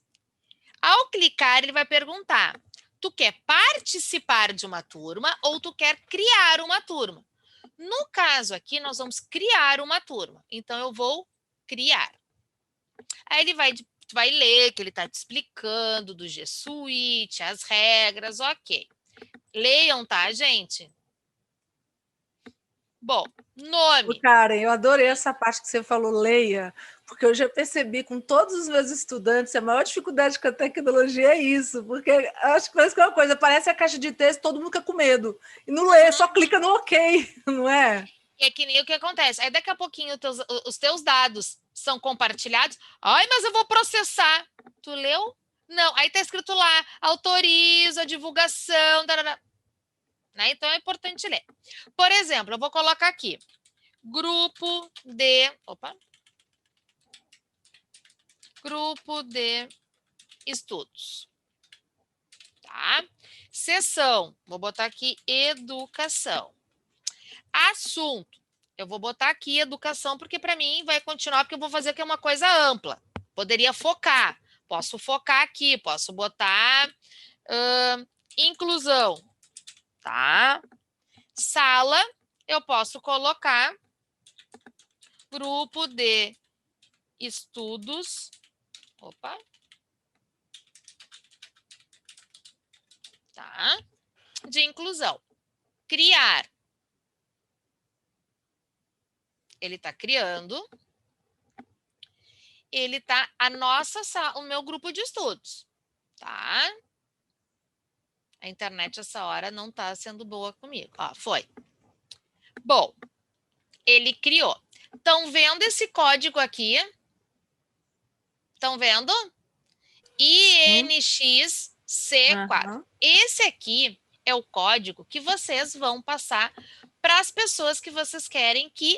C: Ao clicar, ele vai perguntar, tu quer participar de uma turma ou tu quer criar uma turma? No caso aqui, nós vamos criar uma turma. Então, eu vou criar. Aí ele vai ler que ele está te explicando do G Suite, as regras, ok. Leiam, tá, gente? Bom, nome.
B: Karen, eu adorei essa parte que você falou, leia, porque eu já percebi com todos os meus estudantes, a maior dificuldade com a tecnologia é isso, porque acho que parece que é uma coisa, parece a caixa de texto, todo mundo fica com medo. E não lê, só clica no ok, não é?
C: É que nem o que acontece. Aí daqui a pouquinho os teus dados são compartilhados. Ai, mas eu vou processar. Tu leu? Não. Aí tá escrito lá, autoriza a divulgação. Tarará. Né? Então é importante ler. Por exemplo, eu vou colocar aqui. Grupo de... Opa. Grupo de estudos. Tá? Seção. Vou botar aqui educação. Assunto. Eu vou botar aqui educação, porque para mim vai continuar, porque eu vou fazer aqui uma coisa ampla. Poderia focar. Posso focar aqui, posso botar inclusão. Tá? Sala, eu posso colocar grupo de estudos. Opa. Tá? De inclusão. Criar. Ele está criando. Ele está o meu grupo de estudos, tá? A internet essa hora não está sendo boa comigo. Ó, foi. Bom, ele criou. Estão vendo esse código aqui? Estão vendo? INXC4.
B: Uhum.
C: Esse aqui é o código que vocês vão passar para as pessoas que vocês querem que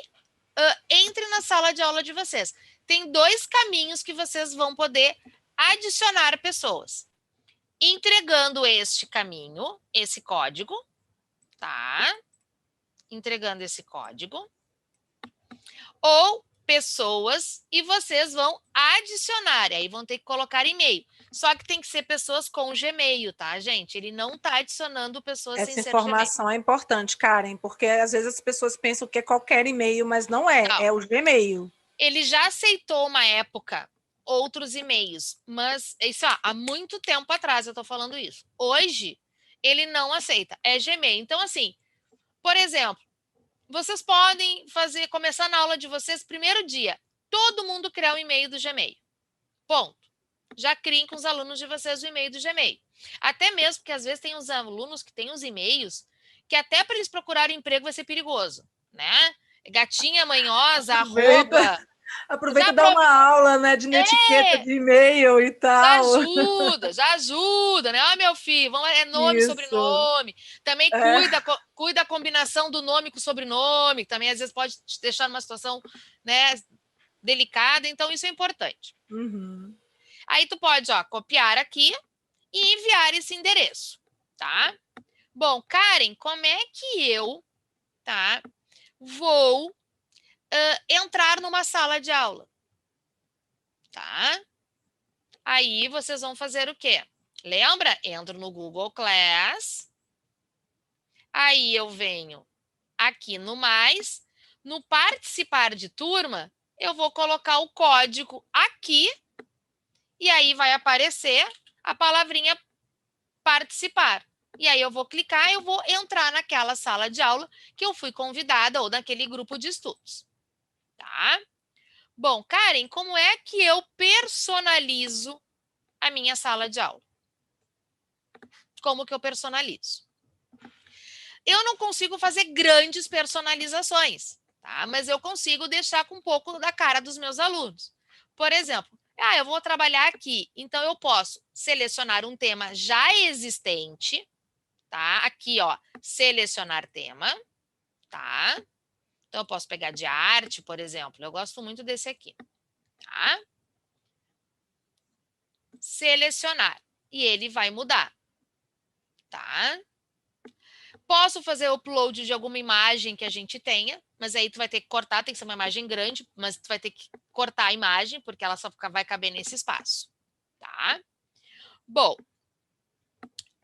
C: entre na sala de aula de vocês. Tem 2 caminhos que vocês vão poder adicionar pessoas. Entregando este caminho, esse código, tá? Entregando esse código. Ou pessoas e vocês vão adicionar, aí vão ter que colocar e-mail. Só que tem que ser pessoas com Gmail, tá, gente? Ele não está adicionando pessoas sem ser Gmail.
B: Essa informação é importante, Karen, porque às vezes as pessoas pensam que é qualquer e-mail, mas não é, é o Gmail.
C: Ele já aceitou uma época outros e-mails, mas isso há muito tempo atrás eu estou falando isso. Hoje, ele não aceita, é Gmail. Então, assim, por exemplo, vocês podem começar na aula de vocês, primeiro dia, todo mundo criar um e-mail do Gmail. Ponto. Já criem com os alunos de vocês o e-mail do Gmail. Até mesmo porque às vezes tem uns alunos que têm uns e-mails que até para eles procurarem emprego vai ser perigoso, né? Gatinha manhosa, arroba...
B: Aproveita e dá uma aula, né, de etiqueta de e-mail e tal.
C: Já ajuda, né? Ó, meu filho, é nome,
B: Isso.
C: Sobrenome. Também cuida da combinação do nome com o sobrenome, que também às vezes pode te deixar numa situação, né, delicada, então isso é importante.
B: Uhum.
C: Aí tu pode, copiar aqui e enviar esse endereço, tá? Bom, Karen, como é que eu, tá, vou entrar numa sala de aula? Tá? Aí vocês vão fazer o quê? Lembra? Entro no Google Class. Aí eu venho aqui no mais. No participar de turma, eu vou colocar o código aqui. E aí vai aparecer a palavrinha participar. E aí eu vou clicar e eu vou entrar naquela sala de aula que eu fui convidada ou naquele grupo de estudos. Tá? Bom, Karen, como é que eu personalizo a minha sala de aula? Como que eu personalizo? Eu não consigo fazer grandes personalizações, tá? Mas eu consigo deixar com um pouco da cara dos meus alunos. Por exemplo, Ah, eu vou trabalhar aqui. Então, eu posso selecionar um tema já existente, tá? Aqui, ó, selecionar tema, tá? Então, eu posso pegar de arte, por exemplo. Eu gosto muito desse aqui, tá? Selecionar. E ele vai mudar, tá? Posso fazer upload de alguma imagem que a gente tenha, mas aí tu vai ter que cortar, tem que ser uma imagem grande, mas tu vai ter que cortar a imagem, porque ela só vai caber nesse espaço, tá? Bom,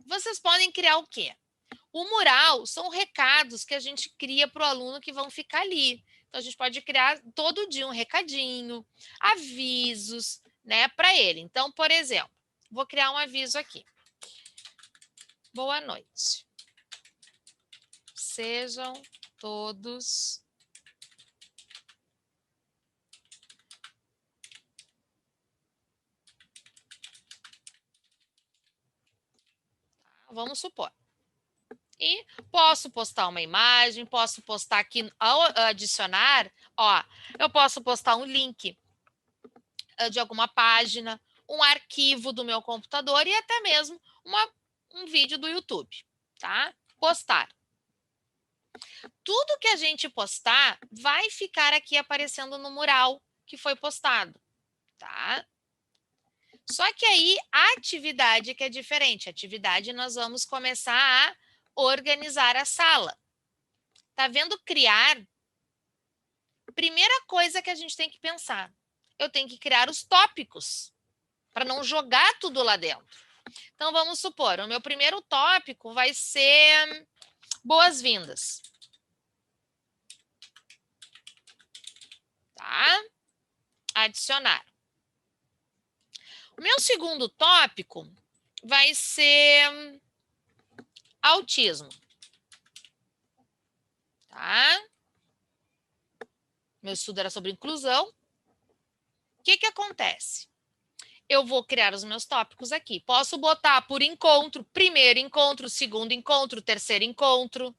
C: vocês podem criar o quê? O mural são recados que a gente cria para o aluno que vão ficar ali. Então, a gente pode criar todo dia um recadinho, avisos, né, para ele. Então, por exemplo, vou criar um aviso aqui. Boa noite. Sejam todos vamos supor. E posso postar uma imagem, posso postar aqui, ao adicionar, ó, eu posso postar um link de alguma página, um arquivo do meu computador e até mesmo um vídeo do YouTube, tá? Postar. Tudo que a gente postar vai ficar aqui aparecendo no mural que foi postado, tá? Só que aí a atividade que é diferente. A atividade nós vamos começar a organizar a sala. Tá vendo criar? Primeira coisa que a gente tem que pensar. Eu tenho que criar os tópicos para não jogar tudo lá dentro. Então, vamos supor, o meu primeiro tópico vai ser boas-vindas. Tá? Adicionar. O meu segundo tópico vai ser autismo. Tá? Meu estudo era sobre inclusão. O que acontece? Eu vou criar os meus tópicos aqui. Posso botar por encontro, primeiro encontro, segundo encontro, terceiro encontro.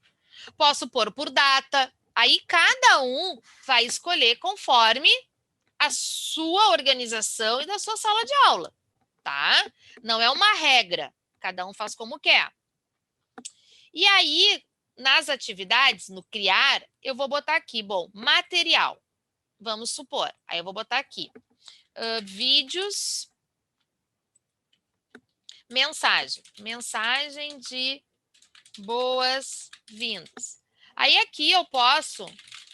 C: Posso pôr por data. Aí cada um vai escolher conforme a sua organização e da sua sala de aula, tá? Não é uma regra. Cada um faz como quer. E aí, nas atividades, no criar, eu vou botar aqui, bom, material. Vamos supor. Aí eu vou botar aqui. Vídeos, mensagem de boas-vindas. Aí aqui eu posso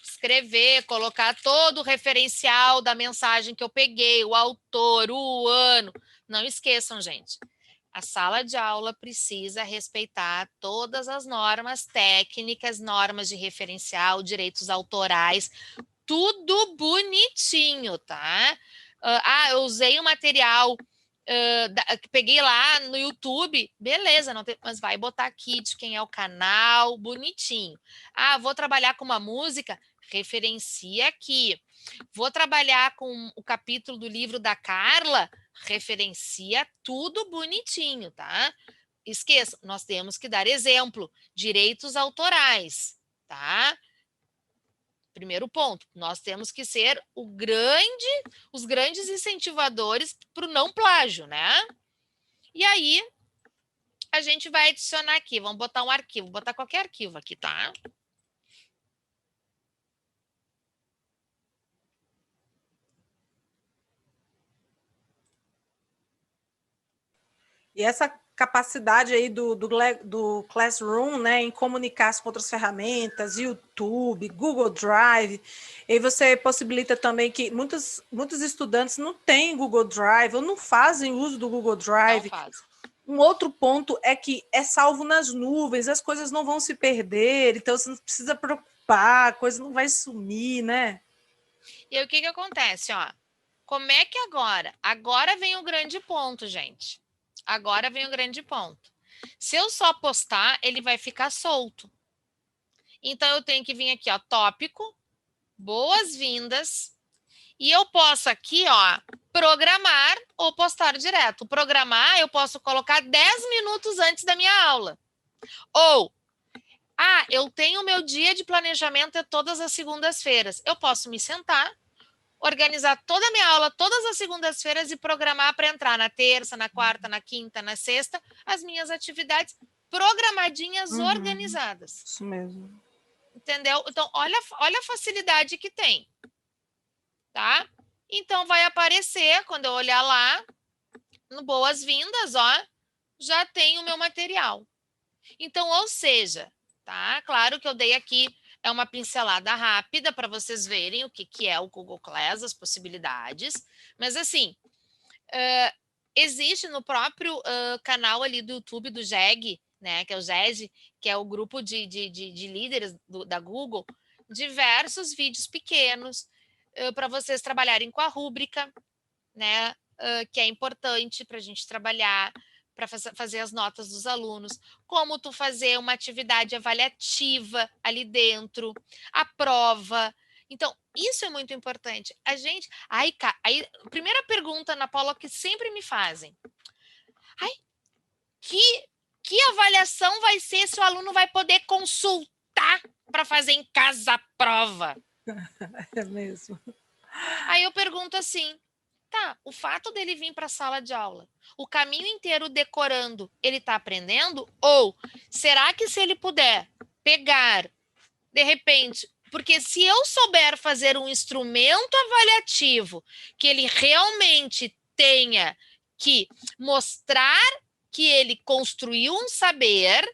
C: escrever, colocar todo o referencial da mensagem que eu peguei, o autor, o ano. Não esqueçam, gente, a sala de aula precisa respeitar todas as normas técnicas, normas de referencial, direitos autorais, tudo bonitinho, tá? Eu usei o material peguei lá no YouTube, beleza, não tem, mas vai botar aqui de quem é o canal, bonitinho. Vou trabalhar com uma música, referencia aqui. Vou trabalhar com o capítulo do livro da Carla, referencia tudo bonitinho, tá? Esqueça, nós temos que dar exemplo, direitos autorais, tá? Primeiro ponto, nós temos que ser os grandes incentivadores para o não plágio, né? E aí, a gente vai adicionar aqui, vamos botar um arquivo, botar qualquer arquivo aqui, tá?
B: E essa capacidade aí do Classroom, né, em comunicar com outras ferramentas, YouTube, Google Drive, e você possibilita também que muitos estudantes não têm Google Drive ou não fazem uso do Google Drive.
C: Não faz.
B: Um outro ponto é que é salvo nas nuvens, as coisas não vão se perder, então você não precisa preocupar, a coisa não vai sumir, né?
C: E aí, o que acontece, ó? Como é que agora? Agora vem o grande ponto, gente. Agora vem o grande ponto. Se eu só postar, ele vai ficar solto. Então, eu tenho que vir aqui, ó, tópico, boas-vindas, e eu posso aqui, ó, programar ou postar direto. Programar, eu posso colocar 10 minutos antes da minha aula. Ou, eu tenho o meu dia de planejamento todas as segundas-feiras. Eu posso me sentar, organizar toda a minha aula, todas as segundas-feiras e programar para entrar na terça, na quarta, na quinta, na sexta, as minhas atividades programadinhas, organizadas.
B: Isso mesmo.
C: Entendeu? Então, olha a facilidade que tem. Tá? Então, vai aparecer, quando eu olhar lá, no boas-vindas, ó, já tem o meu material. Então, ou seja, tá? Claro que eu dei aqui uma pincelada rápida para vocês verem o que é o Google Class, as possibilidades, mas assim, existe no próprio canal ali do YouTube do JEG, né, que é o JEG, que é o grupo de líderes da Google, diversos vídeos pequenos para vocês trabalharem com a rúbrica, né, que é importante para a gente trabalhar, para fazer as notas dos alunos, como tu fazer uma atividade avaliativa ali dentro, a prova. Então, isso é muito importante. A gente... Aí, primeira pergunta, Ana Paula, que sempre me fazem. Ai, que avaliação vai ser se o aluno vai poder consultar para fazer em casa a prova?
B: É mesmo.
C: Aí eu pergunto assim, tá, o fato dele vir para a sala de aula, o caminho inteiro decorando, ele está aprendendo? Ou será que se ele puder pegar, de repente, porque se eu souber fazer um instrumento avaliativo que ele realmente tenha que mostrar que ele construiu um saber,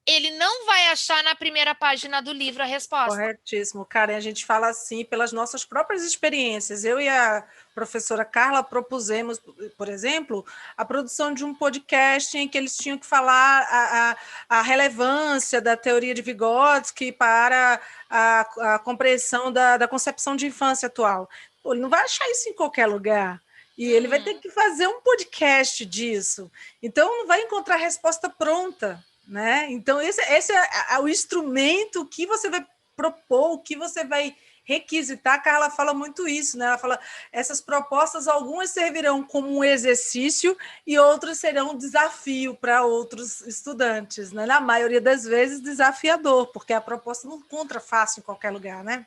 C: ele não vai achar na primeira página do livro a resposta.
B: Corretíssimo, Karen. A gente fala assim pelas nossas próprias experiências. Eu e a professora Carla propusemos, por exemplo, a produção de um podcast em que eles tinham que falar a relevância da teoria de Vygotsky para a compreensão da concepção de infância atual. Pô, ele não vai achar isso em qualquer lugar. E ele vai ter que fazer um podcast disso. Então, não vai encontrar a resposta pronta. Né? Então, esse é o instrumento que você vai propor, o que você vai requisitar. A Carla fala muito isso, né? Ela fala, essas propostas, algumas servirão como um exercício e outras serão um desafio para outros estudantes, né? Na maioria das vezes, desafiador, porque a proposta não encontra fácil em qualquer lugar, né?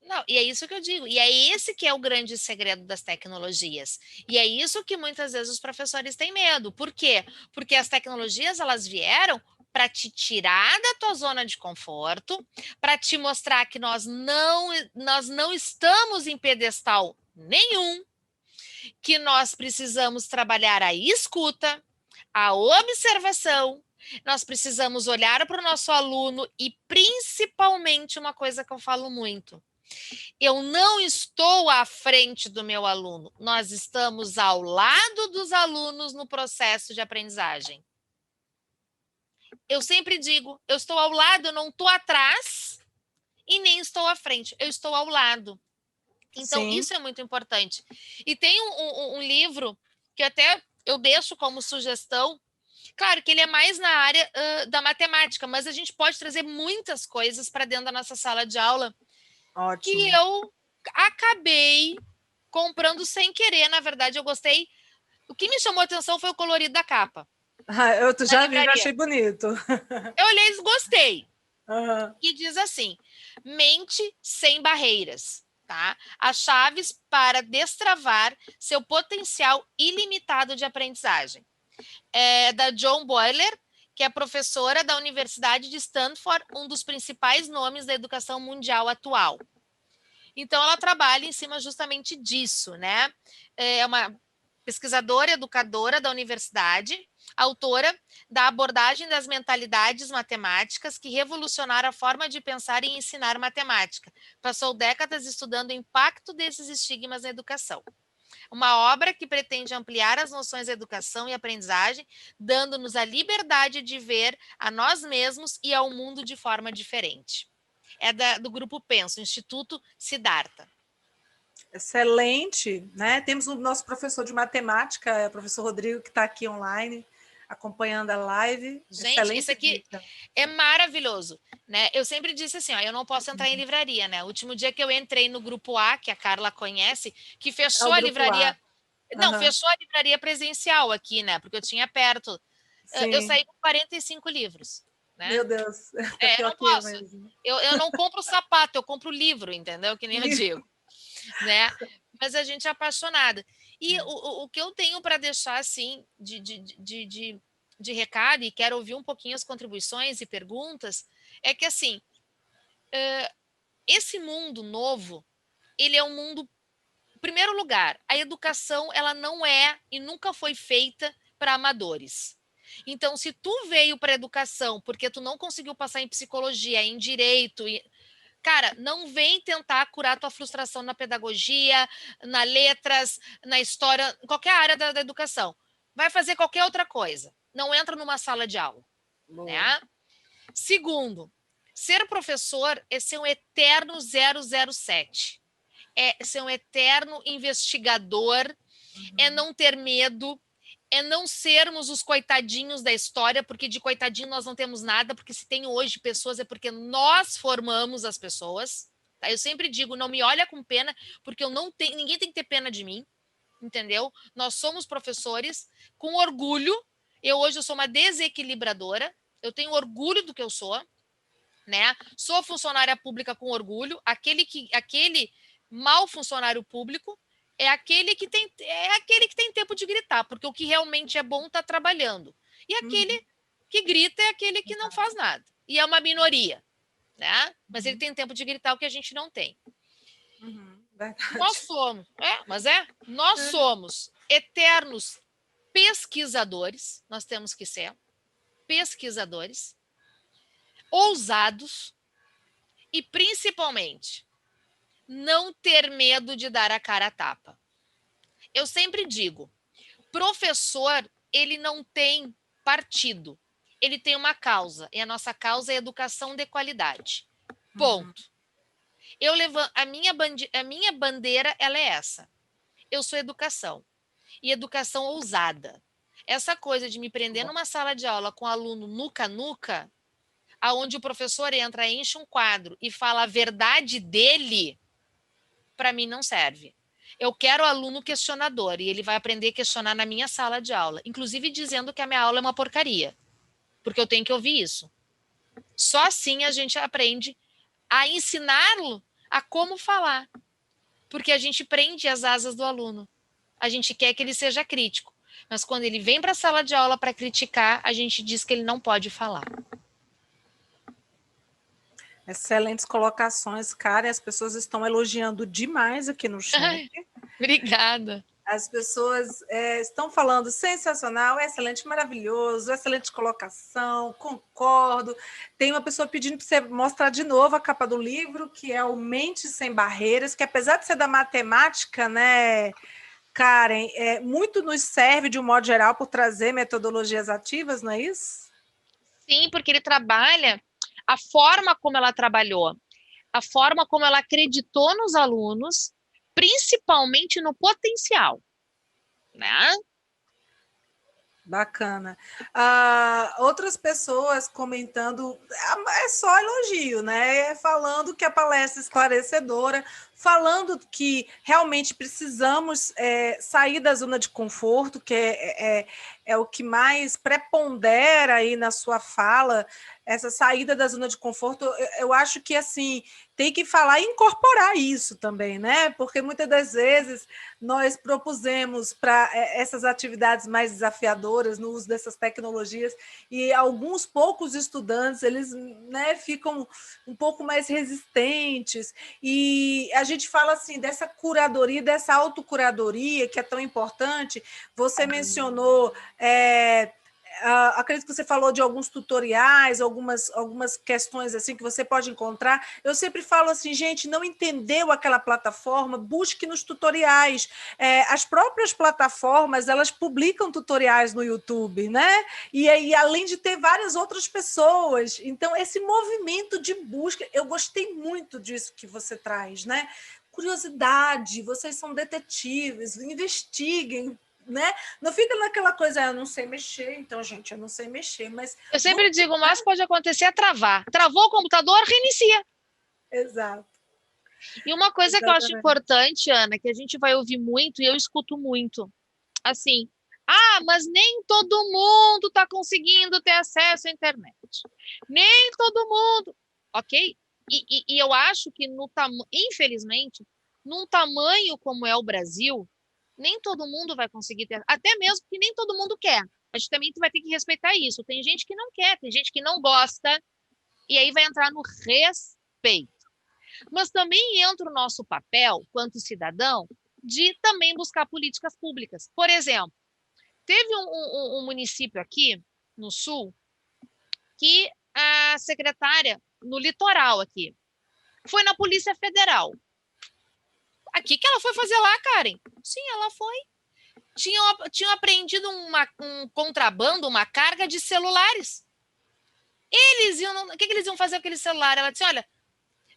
C: Não, e é isso que eu digo. E é esse que é o grande segredo das tecnologias. E é isso que muitas vezes os professores têm medo. Por quê? Porque as tecnologias, elas vieram para te tirar da tua zona de conforto, para te mostrar que nós não estamos em pedestal nenhum, que nós precisamos trabalhar a escuta, a observação, nós precisamos olhar para o nosso aluno e, principalmente, uma coisa que eu falo muito, eu não estou à frente do meu aluno, nós estamos ao lado dos alunos no processo de aprendizagem. Eu sempre digo, eu estou ao lado, eu não estou atrás e nem estou à frente, eu estou ao lado. Então, sim, isso é muito importante. E tem um livro que até eu deixo como sugestão, claro que ele é mais na área da matemática, mas a gente pode trazer muitas coisas para dentro da nossa sala de aula. Ótimo. Que eu acabei comprando sem querer, na verdade, eu gostei. O que me chamou a atenção foi o colorido da capa.
B: Eu já vi, achei bonito.
C: Eu olhei e gostei. E diz assim, mente sem barreiras, tá? As chaves para destravar seu potencial ilimitado de aprendizagem. É da John Boiler, que é professora da Universidade de Stanford, um dos principais nomes da educação mundial atual. Então, ela trabalha em cima justamente disso, né? É uma pesquisadora, educadora da universidade, autora da abordagem das mentalidades matemáticas que revolucionaram a forma de pensar e ensinar matemática. Passou décadas estudando o impacto desses estigmas na educação. Uma obra que pretende ampliar as noções da educação e aprendizagem, dando-nos a liberdade de ver a nós mesmos e ao mundo de forma diferente. É do Grupo Penso, Instituto Siddhartha.
B: Excelente, né? Temos o nosso professor de matemática, o professor Rodrigo, que está aqui online, acompanhando a live.
C: Gente,
B: excelente
C: isso aqui
B: dica.
C: É maravilhoso, né? Eu sempre disse assim, ó, eu não posso entrar em livraria, né? O último dia que eu entrei no Grupo A, que a Carla conhece, que fechou a livraria... Não, fechou a livraria presencial aqui, né? Porque eu tinha perto. Sim. Eu saí com 45 livros. Né?
B: Meu Deus.
C: Eu não posso. Eu não compro sapato, eu compro livro, entendeu? Que nem eu digo. né? Mas a gente é apaixonada. E o que eu tenho para deixar, assim, de recado, e quero ouvir um pouquinho as contribuições e perguntas, é que, assim, esse mundo novo, ele é um mundo... Em primeiro lugar, a educação, ela não é e nunca foi feita para amadores. Então, se tu veio para a educação porque tu não conseguiu passar em psicologia, em direito, cara, não vem tentar curar tua frustração na pedagogia, na letras, na história, em qualquer área da educação. Vai fazer qualquer outra coisa. Não entra numa sala de aula, né? Segundo, ser professor é ser um eterno 007. É ser um eterno investigador, é não ter medo, é não sermos os coitadinhos da história, porque de coitadinho nós não temos nada, porque se tem hoje pessoas é porque nós formamos as pessoas. Tá? Eu sempre digo, não me olha com pena, porque eu não tenho, ninguém tem que ter pena de mim, entendeu? Nós somos professores com orgulho. Hoje eu sou uma desequilibradora, eu tenho orgulho do que eu sou, né? Sou funcionária pública com orgulho, aquele mau funcionário público é aquele que tem tempo de gritar, porque o que realmente é bom está trabalhando. E aquele que grita é aquele que não faz nada. E é uma minoria, né? Mas ele tem tempo de gritar, o que a gente não tem. Nós somos eternos pesquisadores, nós temos que ser pesquisadores, ousados e, principalmente, não ter medo de dar a cara a tapa. Eu sempre digo, professor, ele não tem partido, ele tem uma causa, e a nossa causa é educação de qualidade. Ponto. Eu levanto, a minha bandeira, ela é essa. Eu sou educação, e educação ousada. Essa coisa de me prender numa sala de aula com aluno nuca-nuca, aonde o professor entra, enche um quadro e fala a verdade dele, para mim não serve. Eu quero aluno questionador e ele vai aprender a questionar na minha sala de aula, inclusive dizendo que a minha aula é uma porcaria, porque eu tenho que ouvir isso. Só assim a gente aprende a ensiná-lo a como falar, porque a gente prende as asas do aluno. A gente quer que ele seja crítico, mas quando ele vem para a sala de aula para criticar, a gente diz que ele não pode falar.
B: Excelentes colocações, cara, e as pessoas estão elogiando demais aqui no chat.
C: Obrigada.
B: As pessoas estão falando sensacional, excelente, maravilhoso, excelente colocação, concordo. Tem uma pessoa pedindo para você mostrar de novo a capa do livro, que é o Mente Sem Barreiras, que apesar de ser da matemática, né, Karen, muito nos serve, de um modo geral, por trazer metodologias ativas, não é isso?
C: Sim, porque ele trabalha a forma como ela trabalhou, a forma como ela acreditou nos alunos, principalmente no potencial, né?
B: Bacana. Outras pessoas comentando, é só elogio, né? Falando que a palestra é esclarecedora, falando que realmente precisamos sair da zona de conforto, que é o que mais prepondera aí na sua fala, essa saída da zona de conforto. Eu acho que, assim, tem que falar e incorporar isso também, né? Porque muitas das vezes nós propusemos para essas atividades mais desafiadoras no uso dessas tecnologias e alguns poucos estudantes, eles, né, ficam um pouco mais resistentes, e a gente fala assim dessa curadoria, dessa autocuradoria que é tão importante. Você mencionou acredito que você falou de alguns tutoriais, algumas questões assim que você pode encontrar. Eu sempre falo assim, gente, não entendeu aquela plataforma, busque nos tutoriais. As próprias plataformas, elas publicam tutoriais no YouTube, né? E além de ter várias outras pessoas. Então, esse movimento de busca, eu gostei muito disso que você traz, né? Curiosidade, vocês são detetives, investiguem, né? Não fica naquela coisa, eu não sei mexer, então, gente, eu não sei mexer, mas...
C: Eu sempre digo, o mais pode acontecer é travar. Travou o computador, reinicia.
B: Exato.
C: E uma coisa que eu acho importante, Ana, que a gente vai ouvir muito, e eu escuto muito, assim, mas nem todo mundo está conseguindo ter acesso à internet. Nem todo mundo. Ok? E eu acho que, infelizmente, num tamanho como é o Brasil, nem todo mundo vai conseguir ter, até mesmo que nem todo mundo quer. A gente também vai ter que respeitar isso. Tem gente que não quer, tem gente que não gosta, e aí vai entrar no respeito. Mas também entra o nosso papel, quanto cidadão, de também buscar políticas públicas. Por exemplo, teve um município aqui no sul que a secretária, no litoral aqui, foi na Polícia Federal. Aqui que ela foi fazer lá, Karen? Sim, ela foi. Tinham apreendido um contrabando, uma carga de celulares. O que eles iam fazer com aquele celular? Ela disse, olha,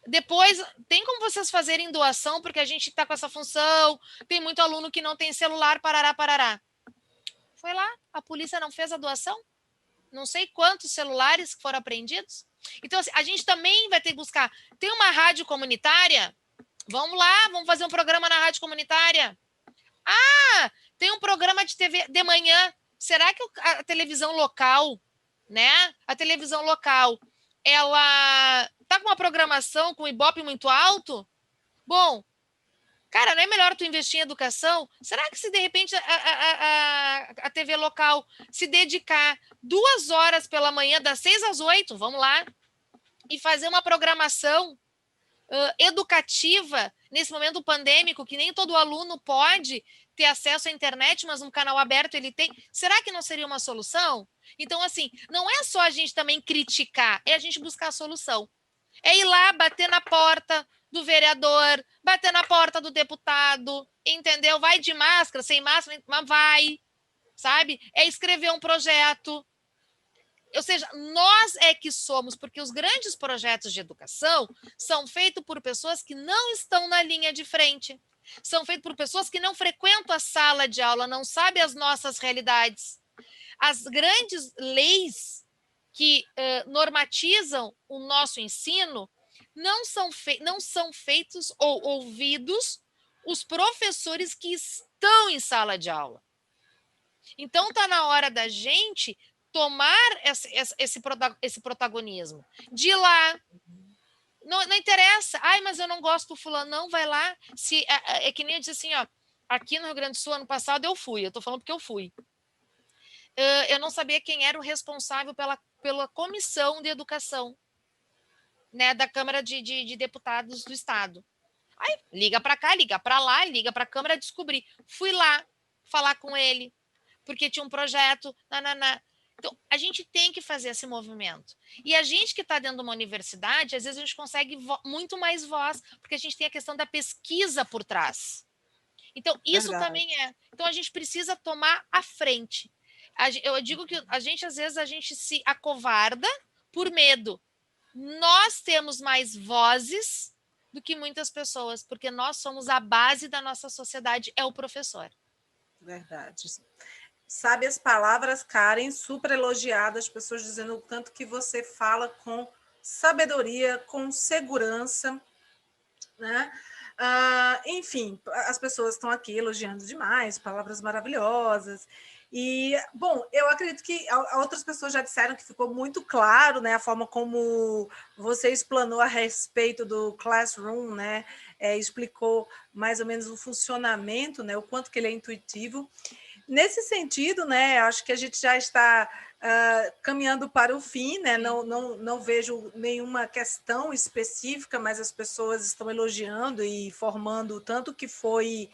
C: depois tem como vocês fazerem doação, porque a gente está com essa função, tem muito aluno que não tem celular, parará, parará. Foi lá, a polícia não fez a doação? Não sei quantos celulares foram apreendidos. Então, assim, a gente também vai ter que buscar. Tem uma rádio comunitária? Vamos lá, vamos fazer um programa na rádio comunitária. Ah, tem um programa de TV de manhã. Será que a televisão local, né? A televisão local, ela tá com uma programação com Ibope muito alto? Bom, cara, não é melhor tu investir em educação? Será que se de repente a TV local se dedicar 2 horas pela manhã, das 6 às 8, vamos lá, e fazer uma programação educativa nesse momento pandêmico, que nem todo aluno pode ter acesso à internet, mas um canal aberto ele tem. Será que não seria uma solução? Então, assim, não é só a gente também criticar, é a gente buscar a solução. É ir lá, bater na porta do vereador, bater na porta do deputado, entendeu? Vai de máscara, sem máscara, mas vai, sabe? É escrever um projeto. Ou seja, nós é que somos, porque os grandes projetos de educação são feitos por pessoas que não estão na linha de frente, são feitos por pessoas que não frequentam a sala de aula, não sabem as nossas realidades. As grandes leis que normatizam o nosso ensino não são feitos ou ouvidos os professores que estão em sala de aula. Então, está na hora da gente tomar esse protagonismo. De ir lá, não interessa. Ai, mas eu não gosto do fulano. Não, vai lá. É que nem eu disse assim, ó, aqui no Rio Grande do Sul, ano passado, eu fui. Eu estou falando porque eu fui. Eu não sabia quem era o responsável pela comissão de educação, né, da Câmara de Deputados do Estado. Aí, liga para cá, liga para lá, liga para a Câmara, descobrir. Fui lá falar com ele, porque tinha um projeto, nananá. Então, a gente tem que fazer esse movimento. E a gente que está dentro de uma universidade, às vezes a gente consegue muito mais voz, porque a gente tem a questão da pesquisa por trás. Então, isso também é. Então, a gente precisa tomar a frente. Eu digo que a gente, às vezes, a gente se acovarda por medo. Nós temos mais vozes do que muitas pessoas, porque nós somos a base da nossa sociedade, é o professor.
B: Verdade. Sabe as palavras, Karen, super elogiadas, pessoas dizendo o tanto que você fala com sabedoria, com segurança, né? Enfim, as pessoas estão aqui elogiando demais, palavras maravilhosas. E, bom, eu acredito que outras pessoas já disseram que ficou muito claro, né, a forma como você explanou a respeito do Classroom, né, explicou mais ou menos o funcionamento, né, o quanto que ele é intuitivo. Nesse sentido, né, acho que a gente já está caminhando para o fim, né? Não vejo nenhuma questão específica, mas as pessoas estão elogiando e formando o tanto que foi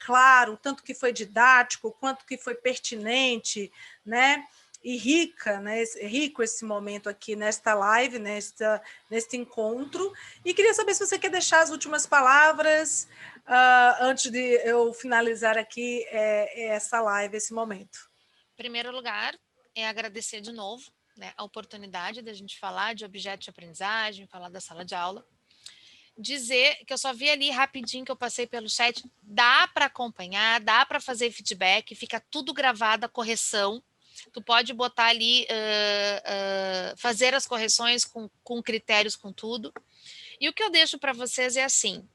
B: claro, o tanto que foi didático, o quanto que foi pertinente, né? E rica, né? Rico esse momento aqui nesta live, neste encontro. E queria saber se você quer deixar as últimas palavras antes de eu finalizar aqui essa live, esse momento.
C: Em primeiro lugar, é agradecer de novo, né, a oportunidade da gente falar de objeto de aprendizagem, falar da sala de aula. Dizer que eu só vi ali rapidinho que eu passei pelo chat, dá para acompanhar, dá para fazer feedback, fica tudo gravado, a correção. Tu pode botar ali, fazer as correções com critérios, com tudo. E o que eu deixo para vocês é assim,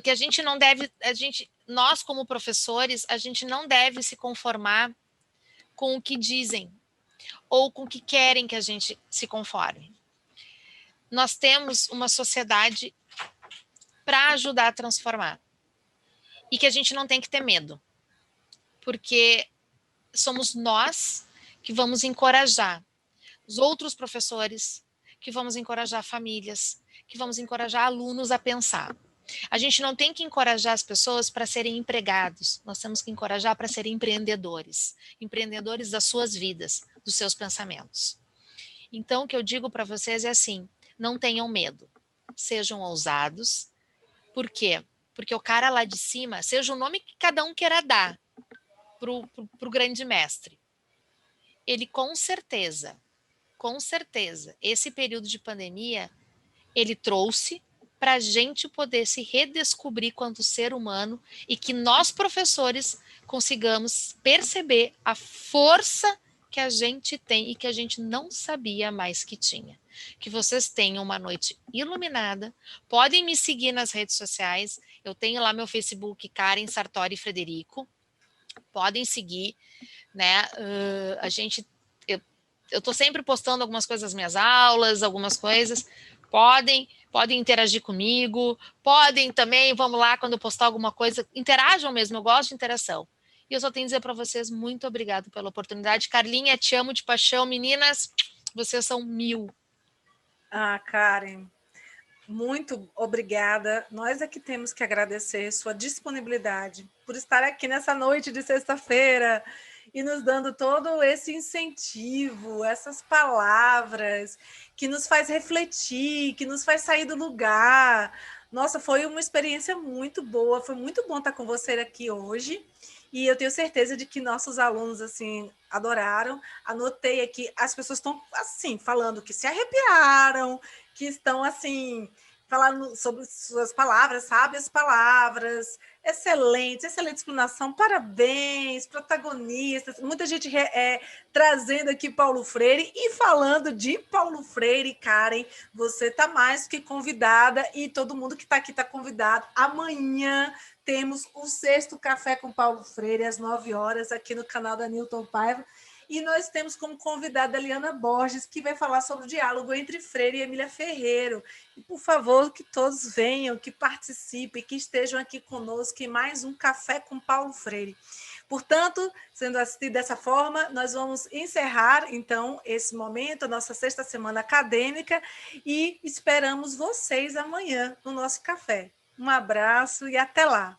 C: que a gente não deve, nós como professores, a gente não deve se conformar com o que dizem ou com o que querem que a gente se conforme. Nós temos uma sociedade para ajudar a transformar. E que a gente não tem que ter medo, porque somos nós que vamos encorajar os outros professores, que vamos encorajar famílias, que vamos encorajar alunos a pensar. A gente não tem que encorajar as pessoas para serem empregados, nós temos que encorajar para serem empreendedores, empreendedores das suas vidas, dos seus pensamentos. Então, o que eu digo para vocês é assim, não tenham medo, sejam ousados. Por quê? Porque o cara lá de cima, seja o nome que cada um queira dar para o grande mestre, ele com certeza, esse período de pandemia, ele trouxe para a gente poder se redescobrir quanto ser humano e que nós, professores, consigamos perceber a força que a gente tem e que a gente não sabia mais que tinha. Que vocês tenham uma noite iluminada, podem me seguir nas redes sociais, eu tenho lá meu Facebook, Karen Sartori Frederico, podem seguir, né? Eu estou sempre postando algumas coisas das minhas aulas, algumas coisas. Podem interagir comigo, podem também, vamos lá, quando eu postar alguma coisa, interajam mesmo, eu gosto de interação. E eu só tenho a dizer para vocês, muito obrigado pela oportunidade. Carlinha, te amo de paixão. Meninas, vocês são 1000.
B: Karen, muito obrigada. Nós é que temos que agradecer sua disponibilidade por estar aqui nessa noite de sexta-feira e nos dando todo esse incentivo, essas palavras que nos faz refletir, que nos faz sair do lugar. Nossa, foi uma experiência muito boa, foi muito bom estar com você aqui hoje. E eu tenho certeza de que nossos alunos assim adoraram. Anotei aqui, as pessoas estão assim falando que se arrepiaram, que estão assim falando sobre suas palavras, sábias palavras, excelente explanação, parabéns, protagonistas, muita gente trazendo aqui Paulo Freire e falando de Paulo Freire. Karen, você está mais que convidada e todo mundo que está aqui está convidado. Amanhã temos o 6º Café com Paulo Freire, às 9 horas, aqui no canal da Newton Paiva. E nós temos como convidada a Liana Borges, que vai falar sobre o diálogo entre Freire e Emília Ferreiro. E, por favor, que todos venham, que participem, que estejam aqui conosco em mais um Café com Paulo Freire. Portanto, sendo assim dessa forma, nós vamos encerrar, então, esse momento, a nossa sexta semana acadêmica, e esperamos vocês amanhã no nosso café. Um abraço e até lá!